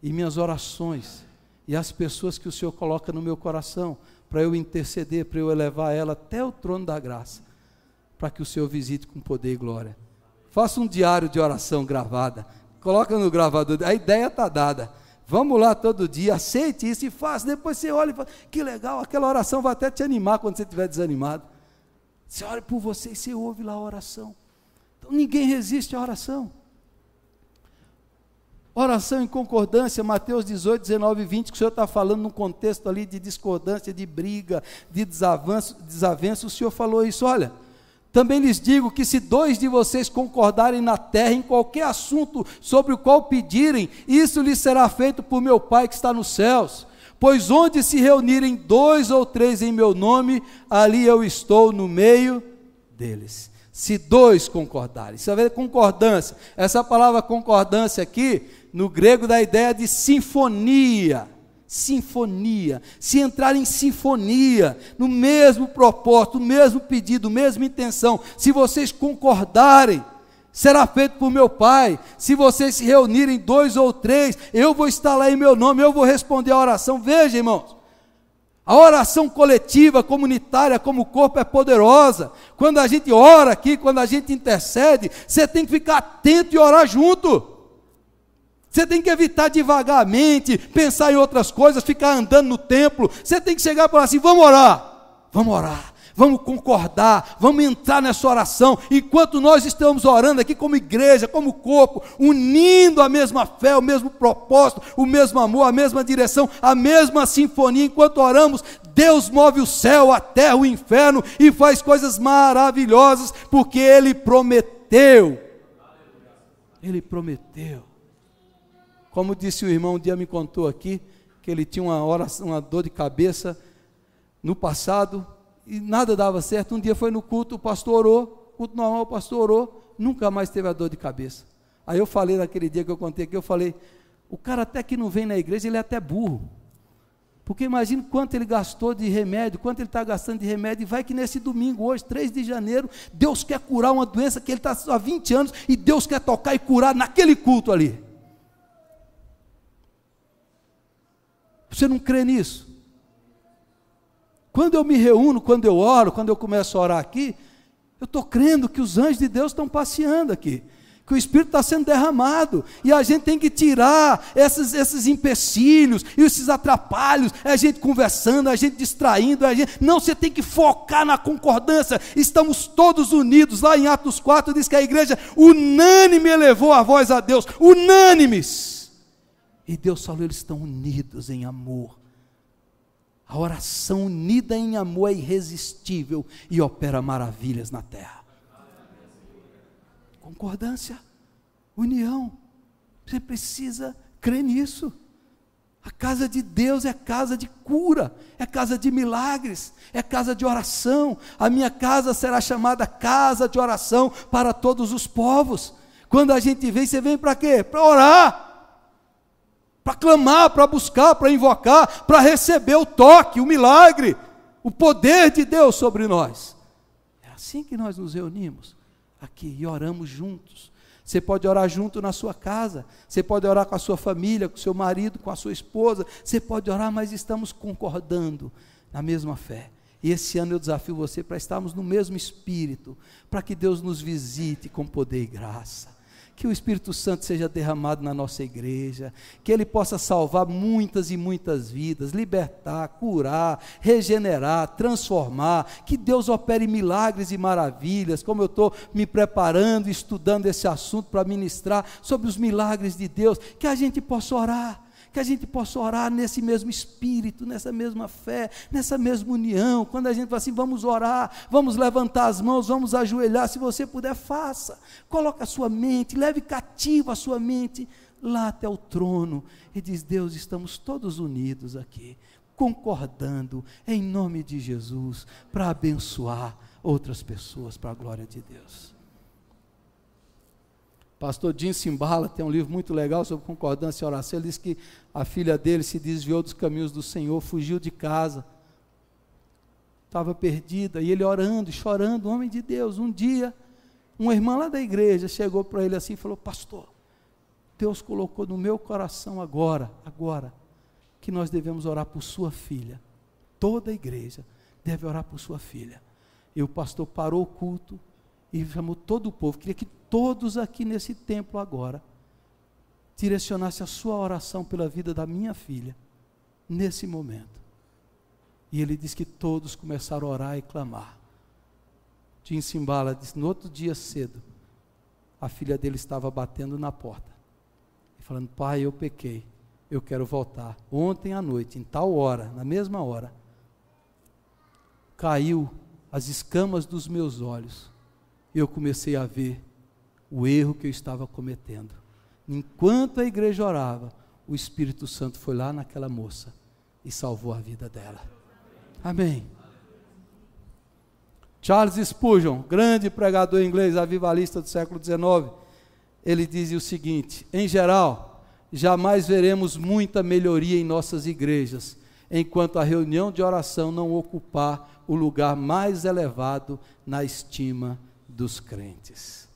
E minhas orações, e as pessoas que o Senhor coloca no meu coração, para eu interceder, para eu elevar ela até o trono da graça, para que o Senhor visite com poder e glória. Faça um diário de oração gravada, coloca no gravador, a ideia está dada. Vamos lá todo dia, aceite isso e faça. Depois você olha e fala: que legal, aquela oração vai até te animar quando você estiver desanimado. Você ora por você e você ouve lá a oração. Então ninguém resiste à oração. Oração em concordância, Mateus 18, 19 e 20, que o Senhor está falando num contexto ali de discordância, de briga, de desavença, o Senhor falou isso: olha, também lhes digo que se 2 de vocês concordarem na terra em qualquer assunto sobre o qual pedirem, isso lhes será feito por meu Pai que está nos céus. Pois onde se reunirem 2 ou 3 em meu nome, ali eu estou no meio deles. Se 2 concordarem, você vai ver concordância. Essa palavra concordância aqui, no grego dá a ideia de sinfonia. Sinfonia, se entrar em sinfonia, no mesmo propósito, no mesmo pedido, mesma intenção, se vocês concordarem, será feito por meu Pai. Se vocês se reunirem 2 ou 3, eu vou estar lá em meu nome, eu vou responder a oração. Veja, irmãos, a oração coletiva, comunitária, como corpo é poderosa. Quando a gente ora aqui, quando a gente intercede, você tem que ficar atento e orar junto. Você tem que evitar devagarmente, pensar em outras coisas, ficar andando no templo. Você tem que chegar e falar assim: vamos orar, vamos concordar, vamos entrar nessa oração. Enquanto nós estamos orando aqui como igreja, como corpo, unindo a mesma fé, o mesmo propósito, o mesmo amor, a mesma direção, a mesma sinfonia, enquanto oramos, Deus move o céu, a terra, o inferno e faz coisas maravilhosas, porque Ele prometeu. Ele prometeu. Como disse o irmão, um dia me contou aqui, que ele tinha uma dor de cabeça no passado, e nada dava certo. Um dia foi no culto, o pastor orou, culto normal, o pastor orou, nunca mais teve a dor de cabeça. Aí eu falei naquele dia que eu contei aqui, eu falei: o cara até que não vem na igreja, ele é até burro. Porque imagina quanto ele gastou de remédio, quanto ele está gastando de remédio, e vai que nesse domingo, hoje, 3 de janeiro, Deus quer curar uma doença que ele está há 20 anos, e Deus quer tocar e curar naquele culto ali. Você não crê nisso? Quando eu me reúno, quando eu oro, quando eu começo a orar aqui, eu estou crendo que os anjos de Deus estão passeando aqui, que o Espírito está sendo derramado, e a gente tem que tirar esses empecilhos, e esses atrapalhos, é a gente conversando, é a gente distraindo, não, você tem que focar na concordância, estamos todos unidos, lá em Atos 4 diz que a igreja unânime elevou a voz a Deus, unânimes, e Deus falou, eles estão unidos em amor. A oração unida em amor é irresistível e opera maravilhas na terra. Concordância, união, você precisa crer nisso. A casa de Deus é casa de cura, é casa de milagres, é casa de oração. A minha casa será chamada casa de oração para todos os povos. Quando a gente vem, você vem para quê? Para orar, para clamar, para buscar, para invocar, para receber o toque, o milagre, o poder de Deus sobre nós. É assim que nós nos reunimos aqui e oramos juntos. Você pode orar junto na sua casa, você pode orar com a sua família, com o seu marido, com a sua esposa, você pode orar, mas estamos concordando na mesma fé. E esse ano eu desafio você para estarmos no mesmo espírito, para que Deus nos visite com poder e graça. Que o Espírito Santo seja derramado na nossa igreja, que Ele possa salvar muitas e muitas vidas, libertar, curar, regenerar, transformar, que Deus opere milagres e maravilhas, como eu estou me preparando, estudando esse assunto para ministrar sobre os milagres de Deus, que a gente possa orar, nesse mesmo espírito, nessa mesma fé, nessa mesma união. Quando a gente fala assim, vamos orar, vamos levantar as mãos, vamos ajoelhar, se você puder, faça, coloque a sua mente, leve cativa a sua mente lá até o trono, e diz, Deus, estamos todos unidos aqui, concordando, em nome de Jesus, para abençoar outras pessoas, para a glória de Deus. Pastor Jim Cimbala tem um livro muito legal sobre concordância e oração. Ele diz que a filha dele se desviou dos caminhos do Senhor, fugiu de casa, estava perdida, e ele orando, chorando, homem de Deus. Um dia, uma irmã lá da igreja chegou para ele assim e falou, pastor, Deus colocou no meu coração agora, que nós devemos orar por sua filha. Toda a igreja deve orar por sua filha. E o pastor parou o culto e chamou todo o povo. Queria que todos aqui nesse templo agora direcionassem a sua oração pela vida da minha filha, nesse momento. E ele diz que todos começaram a orar e clamar. Tim Cimbala disse, no outro dia cedo, a filha dele estava batendo na porta, e falando, pai, eu pequei, eu quero voltar. Ontem à noite, em tal hora, na mesma hora, caiu as escamas dos meus olhos, e eu comecei a ver o erro que eu estava cometendo. Enquanto a igreja orava, o Espírito Santo foi lá naquela moça e salvou a vida dela. Amém. Charles Spurgeon, grande pregador inglês, avivalista do século XIX, ele dizia o seguinte, em geral, jamais veremos muita melhoria em nossas igrejas, enquanto a reunião de oração não ocupar o lugar mais elevado na estima dos crentes.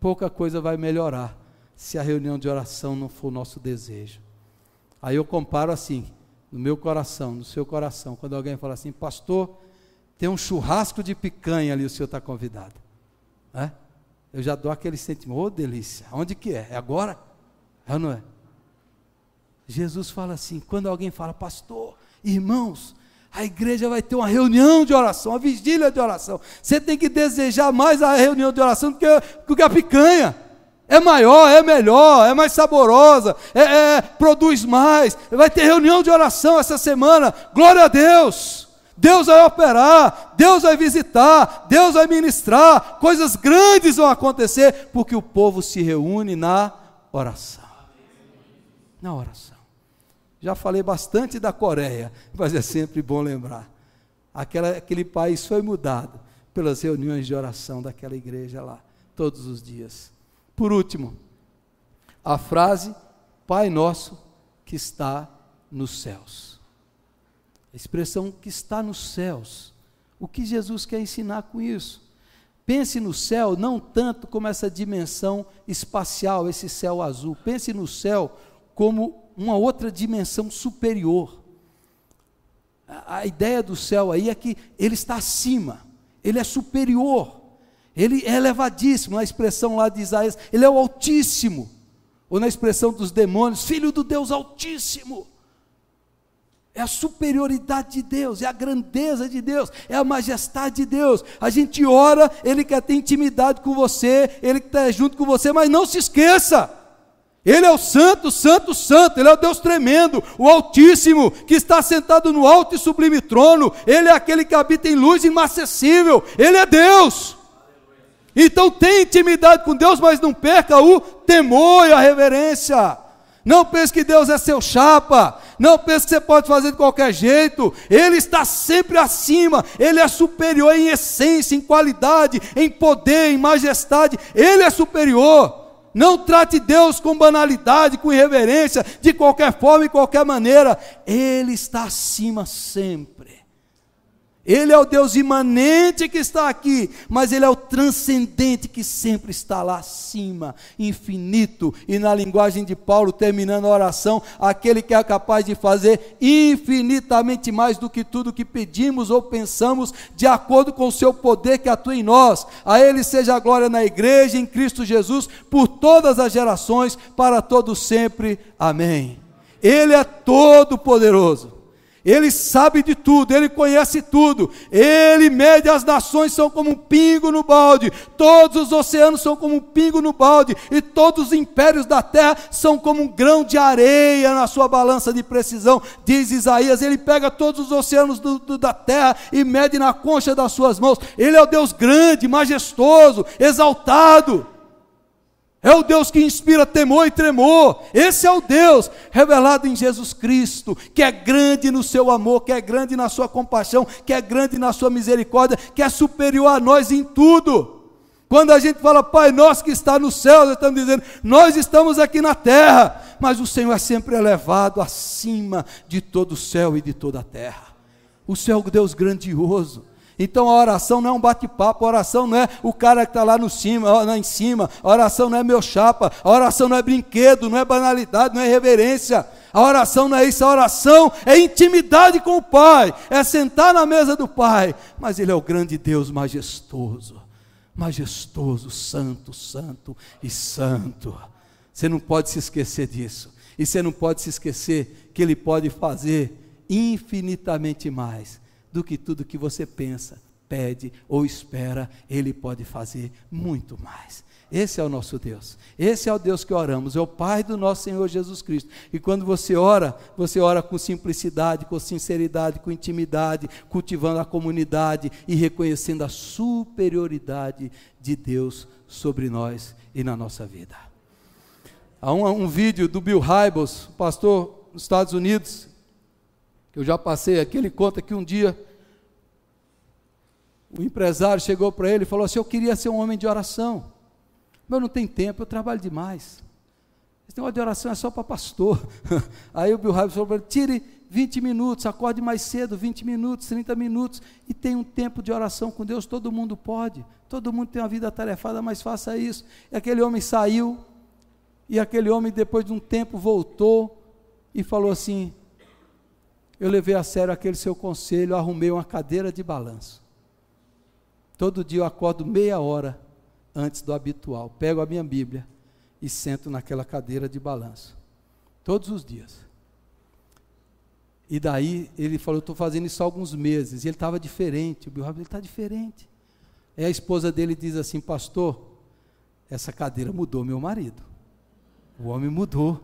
Pouca coisa vai melhorar se a reunião de oração não for o nosso desejo. Aí eu comparo assim, no meu coração, no seu coração, quando alguém fala assim, pastor, tem um churrasco de picanha ali, o senhor está convidado. Eu já dou aquele sentimento, ô delícia, onde que é? É agora? É ou não é? Jesus fala assim, quando alguém fala, pastor, irmãos, a igreja vai ter uma reunião de oração, uma vigília de oração. Você tem que desejar mais a reunião de oração do que a picanha. É maior, é melhor, é mais saborosa, produz mais. Vai ter reunião de oração essa semana. Glória a Deus. Deus vai operar, Deus vai visitar, Deus vai ministrar. Coisas grandes vão acontecer, porque o povo se reúne na oração. Na oração. Já falei bastante da Coreia, mas é sempre bom lembrar. Aquele país foi mudado pelas reuniões de oração daquela igreja lá, todos os dias. Por último, a frase, Pai Nosso que está nos céus. A expressão que está nos céus. O que Jesus quer ensinar com isso? Pense no céu não tanto como essa dimensão espacial, esse céu azul. Pense no céu como uma outra dimensão superior. A ideia do céu aí é que ele está acima, ele é superior, ele é elevadíssimo. Na expressão lá de Isaías, ele é o Altíssimo, ou na expressão dos demônios, Filho do Deus Altíssimo. É a superioridade de Deus, é a grandeza de Deus, é a majestade de Deus. A gente ora, Ele quer ter intimidade com você, Ele quer estar junto com você, mas não se esqueça, Ele é o Santo, Santo, Santo, Ele é o Deus tremendo, o Altíssimo, que está sentado no alto e sublime trono. Ele é aquele que habita em luz inacessível, Ele é Deus. Então tenha intimidade com Deus, mas não perca o temor e a reverência. Não pense que Deus é seu chapa, não pense que você pode fazer de qualquer jeito. Ele está sempre acima, Ele é superior em essência, em qualidade, em poder, em majestade. Ele é superior. Não trate Deus com banalidade, com irreverência, de qualquer forma e qualquer maneira. Ele está acima sempre. Ele é o Deus imanente que está aqui, mas Ele é o transcendente que sempre está lá acima, infinito. E na linguagem de Paulo, terminando a oração, aquele que é capaz de fazer infinitamente mais do que tudo que pedimos ou pensamos, de acordo com o seu poder que atua em nós. A Ele seja a glória na igreja, em Cristo Jesus, por todas as gerações, para todos sempre. Amém. Ele é todo poderoso. Ele sabe de tudo, Ele conhece tudo, Ele mede as nações, são como um pingo no balde, todos os oceanos são como um pingo no balde, e todos os impérios da terra são como um grão de areia na sua balança de precisão, diz Isaías. Ele pega todos os oceanos da terra e mede na concha das suas mãos. Ele é o Deus grande, majestoso, exaltado. É o Deus que inspira temor e tremor. Esse é o Deus revelado em Jesus Cristo, que é grande no seu amor, que é grande na sua compaixão, que é grande na sua misericórdia, que é superior a nós em tudo. Quando a gente fala Pai nosso que está no céu, nós estamos dizendo, nós estamos aqui na terra, mas o Senhor é sempre elevado acima de todo o céu e de toda a terra. O Senhor é um Deus grandioso. Então a oração não é um bate-papo, a oração não é o cara que está lá em cima, a oração não é meu chapa, a oração não é brinquedo, não é banalidade, não é reverência. A oração não é isso, a oração é intimidade com o Pai, é sentar na mesa do Pai. Mas Ele é o grande Deus majestoso, majestoso, santo, santo e santo. Você não pode se esquecer disso, e você não pode se esquecer que Ele pode fazer infinitamente mais do que tudo que você pensa, pede ou espera. Ele pode fazer muito mais. Esse é o nosso Deus, esse é o Deus que oramos, é o Pai do nosso Senhor Jesus Cristo. E quando você ora com simplicidade, com sinceridade, com intimidade, cultivando a comunidade e reconhecendo a superioridade de Deus sobre nós e na nossa vida. Há um vídeo do Bill Hybels, pastor nos Estados Unidos, que eu já passei aqui. Ele conta que um dia o empresário chegou para ele e falou assim: eu queria ser um homem de oração, mas eu não tenho tempo, eu trabalho demais, esse negócio de oração é só para pastor. Aí o Bill Hybels falou para ele: tire 20 minutos, acorde mais cedo, 20 minutos, 30 minutos, e tenha um tempo de oração com Deus. Todo mundo pode, todo mundo tem uma vida atarefada, mas faça isso. E aquele homem saiu, e aquele homem depois de um tempo voltou e falou assim: eu levei a sério aquele seu conselho, arrumei uma cadeira de balanço. Todo dia eu acordo meia hora antes do habitual, pego a minha Bíblia e sento naquela cadeira de balanço. Todos os dias. E daí ele falou: eu estou fazendo isso há alguns meses. E ele estava diferente, o Bill Hybels está diferente. Aí a esposa dele diz assim: pastor, essa cadeira mudou meu marido. O homem mudou.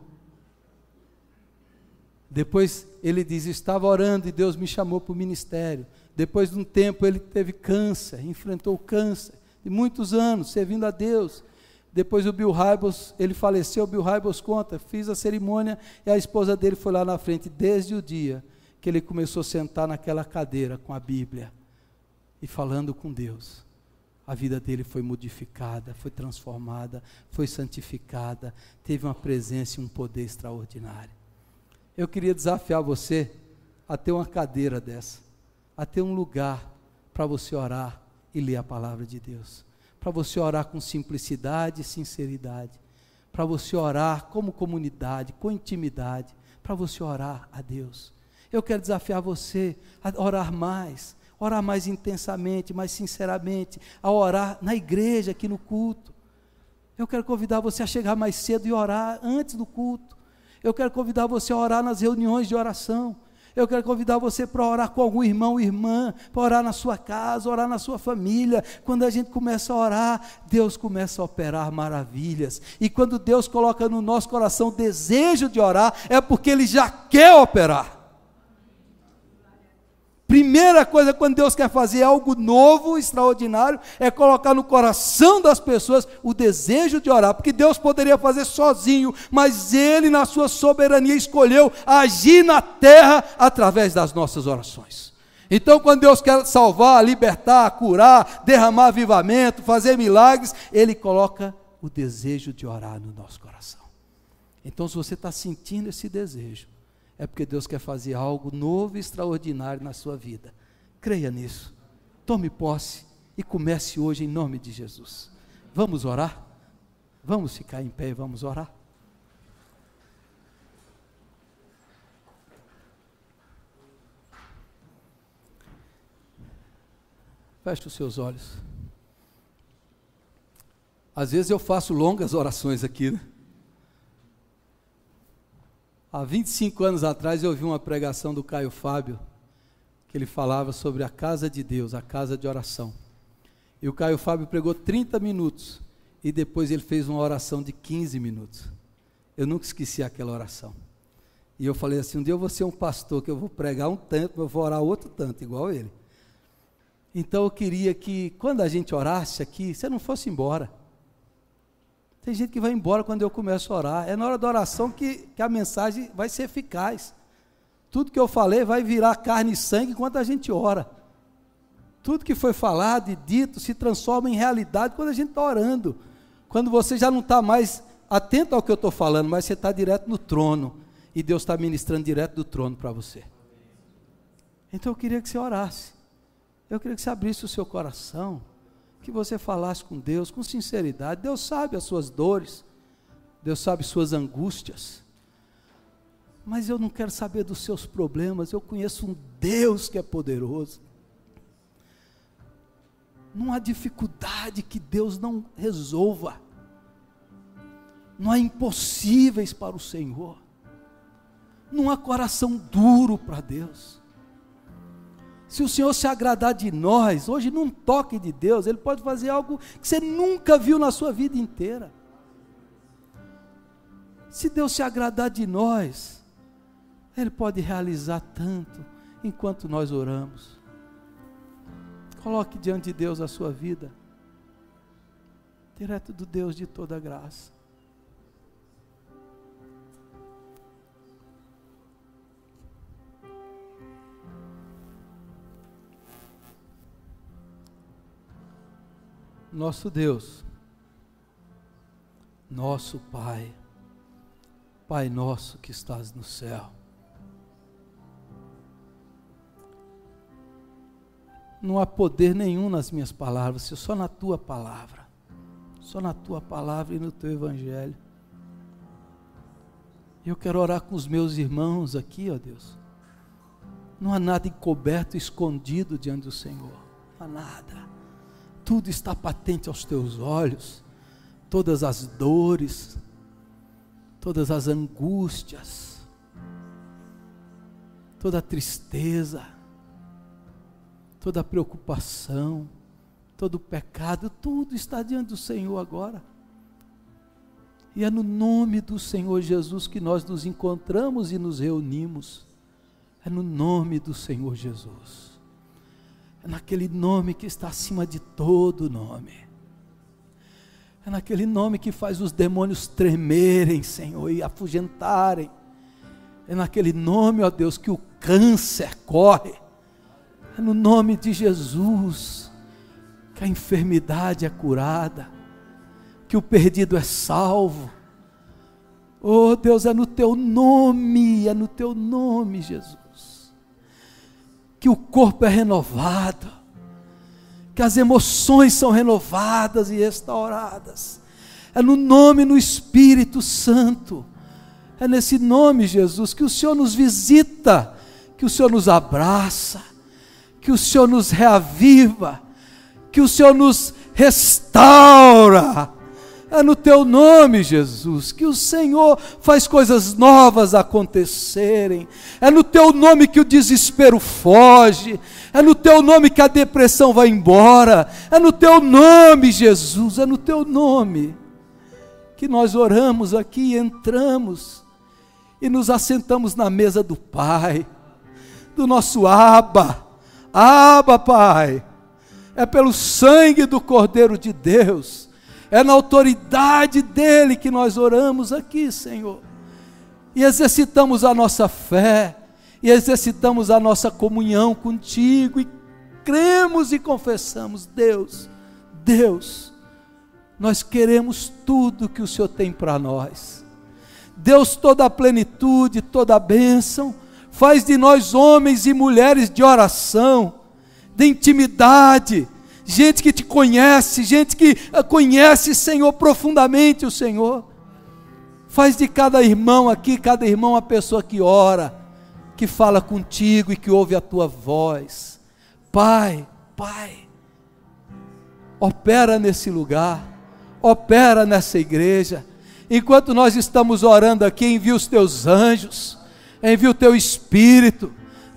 Depois ele diz: estava orando e Deus me chamou para o ministério. Depois de um tempo ele teve câncer, enfrentou o câncer, de muitos anos, servindo a Deus. Depois o Bill Hybels, ele faleceu. O Bill Hybels conta, fiz a cerimônia e a esposa dele foi lá na frente, desde o dia que ele começou a sentar naquela cadeira com a Bíblia e falando com Deus. A vida dele foi modificada, foi transformada, foi santificada, teve uma presença e um poder extraordinário. Eu queria desafiar você a ter uma cadeira dessa, a ter um lugar para você orar e ler a palavra de Deus, para você orar com simplicidade e sinceridade, para você orar como comunidade, com intimidade, para você orar a Deus. Eu quero desafiar você a orar mais intensamente, mais sinceramente, a orar na igreja, aqui no culto. Eu quero convidar você a chegar mais cedo e orar antes do culto. Eu quero convidar você a orar nas reuniões de oração. Eu quero convidar você para orar com algum irmão ou irmã, para orar na sua casa, orar na sua família. Quando a gente começa a orar, Deus começa a operar maravilhas. E quando Deus coloca no nosso coração o desejo de orar, é porque Ele já quer operar. Primeira coisa, quando Deus quer fazer algo novo, extraordinário, é colocar no coração das pessoas o desejo de orar, porque Deus poderia fazer sozinho, mas Ele, na sua soberania, escolheu agir na terra através das nossas orações. Então, quando Deus quer salvar, libertar, curar, derramar avivamento, fazer milagres, Ele coloca o desejo de orar no nosso coração. Então, se você está sentindo esse desejo, é porque Deus quer fazer algo novo e extraordinário na sua vida. Creia nisso. Tome posse e comece hoje em nome de Jesus. Vamos orar? Vamos ficar em pé e vamos orar? Feche os seus olhos. Às vezes eu faço longas orações aqui, né? Há 25 anos atrás eu ouvi uma pregação do Caio Fábio, que ele falava sobre a casa de Deus, a casa de oração. E o Caio Fábio pregou 30 minutos, e depois ele fez uma oração de 15 minutos. Eu nunca esqueci aquela oração. E eu falei assim, um dia eu vou ser um pastor, que eu vou pregar um tanto, eu vou orar outro tanto, igual ele. Então eu queria que, quando a gente orasse aqui, você não fosse embora. Tem gente que vai embora quando eu começo a orar. É na hora da oração que a mensagem vai ser eficaz. Tudo que eu falei vai virar carne e sangue enquanto a gente ora. Tudo que foi falado e dito se transforma em realidade quando a gente está orando. Quando você já não está mais atento ao que eu estou falando, mas você está direto no trono. E Deus está ministrando direto do trono para você. Então eu queria que você orasse. Eu queria que você abrisse o seu coração. Que você falasse com Deus, com sinceridade. Deus sabe as suas dores, Deus sabe suas angústias, mas eu não quero saber dos seus problemas. Eu conheço um Deus que é poderoso. Não há dificuldade que Deus não resolva, não há impossíveis para o Senhor, não há coração duro para Deus. Se o Senhor se agradar de nós, hoje num toque de Deus, Ele pode fazer algo que você nunca viu na sua vida inteira. Se Deus se agradar de nós, Ele pode realizar tanto enquanto nós oramos. Coloque diante de Deus a sua vida, direto do Deus de toda graça. Nosso Deus, nosso Pai, Pai nosso que estás no céu, não há poder nenhum nas minhas palavras, só na Tua palavra, só na Tua palavra e no Teu Evangelho. Eu quero orar com os meus irmãos aqui, ó Deus. Não há nada encoberto, escondido diante do Senhor, não há nada. Tudo está patente aos teus olhos, todas as dores, todas as angústias, toda a tristeza, toda a preocupação, todo o pecado, tudo está diante do Senhor agora. E é no nome do Senhor Jesus que nós nos encontramos e nos reunimos. É no nome do Senhor Jesus. É naquele nome que está acima de todo nome. É naquele nome que faz os demônios tremerem, Senhor, e afugentarem. É naquele nome, ó Deus, que o câncer corre. É no nome de Jesus que a enfermidade é curada, que o perdido é salvo. Oh Deus, é no Teu nome, Jesus, que o corpo é renovado, que as emoções são renovadas e restauradas. É no nome, no Espírito Santo, é nesse nome, Jesus, que o Senhor nos visita, que o Senhor nos abraça, que o Senhor nos reaviva, que o Senhor nos restaura. É no teu nome, Jesus, que o Senhor faz coisas novas acontecerem. É no teu nome que o desespero foge. É no teu nome que a depressão vai embora. É no teu nome, Jesus, é no teu nome que nós oramos aqui, entramos e nos assentamos na mesa do Pai, do nosso Abba. Abba, Pai. É pelo sangue do Cordeiro de Deus, é na autoridade dele que nós oramos aqui, Senhor, e exercitamos a nossa fé, e exercitamos a nossa comunhão contigo, e cremos e confessamos: Deus, nós queremos tudo que o Senhor tem para nós. Deus, toda a plenitude, toda a bênção, faz de nós homens e mulheres de oração, de intimidade, gente que te conhece, gente que conhece, Senhor, profundamente o Senhor. Faz de cada irmão aqui, cada irmão, uma pessoa que ora, que fala contigo e que ouve a tua voz. Pai, opera nesse lugar, opera nessa igreja. Enquanto nós estamos orando aqui, envia os teus anjos, envia o teu Espírito,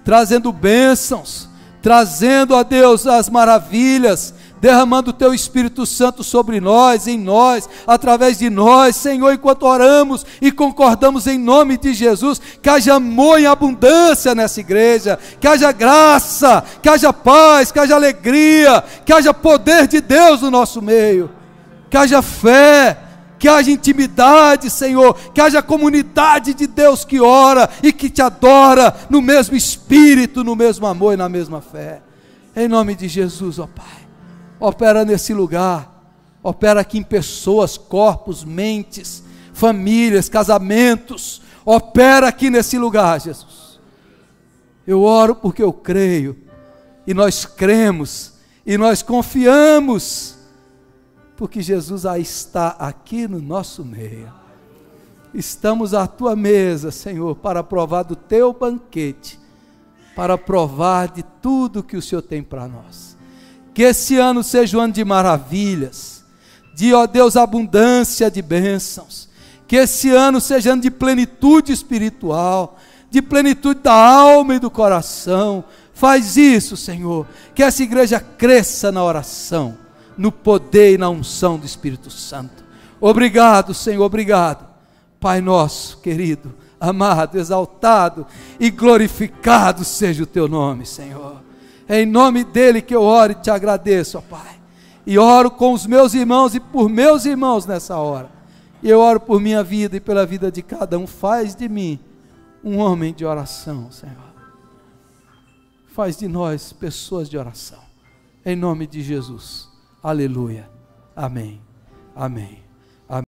trazendo bênçãos, trazendo a Deus as maravilhas, derramando o teu Espírito Santo sobre nós, em nós, através de nós, Senhor, enquanto oramos e concordamos em nome de Jesus, que haja amor em abundância nessa igreja, que haja graça, que haja paz, que haja alegria, que haja poder de Deus no nosso meio, que haja fé, que haja intimidade, Senhor, que haja comunidade de Deus que ora e que te adora no mesmo Espírito, no mesmo amor e na mesma fé. Em nome de Jesus, ó Pai, opera nesse lugar, opera aqui em pessoas, corpos, mentes, famílias, casamentos, opera aqui nesse lugar, Jesus. Eu oro porque eu creio, e nós cremos, e nós confiamos, porque Jesus está aqui no nosso meio. Estamos à tua mesa, Senhor, para provar do teu banquete, para provar de tudo que o Senhor tem para nós. Que esse ano seja um ano de maravilhas, de, ó Deus, abundância de bênçãos. Que esse ano seja ano de plenitude espiritual, de plenitude da alma e do coração. Faz isso, Senhor, que essa igreja cresça na oração, no poder e na unção do Espírito Santo. Obrigado, Senhor, obrigado. Pai nosso, querido, amado, exaltado e glorificado seja o teu nome, Senhor. É em nome dele que eu oro e te agradeço, ó Pai. E oro com os meus irmãos e por meus irmãos nessa hora. E eu oro por minha vida e pela vida de cada um. Faz de mim um homem de oração, Senhor. Faz de nós pessoas de oração. Em nome de Jesus. Aleluia. Amém. Amém.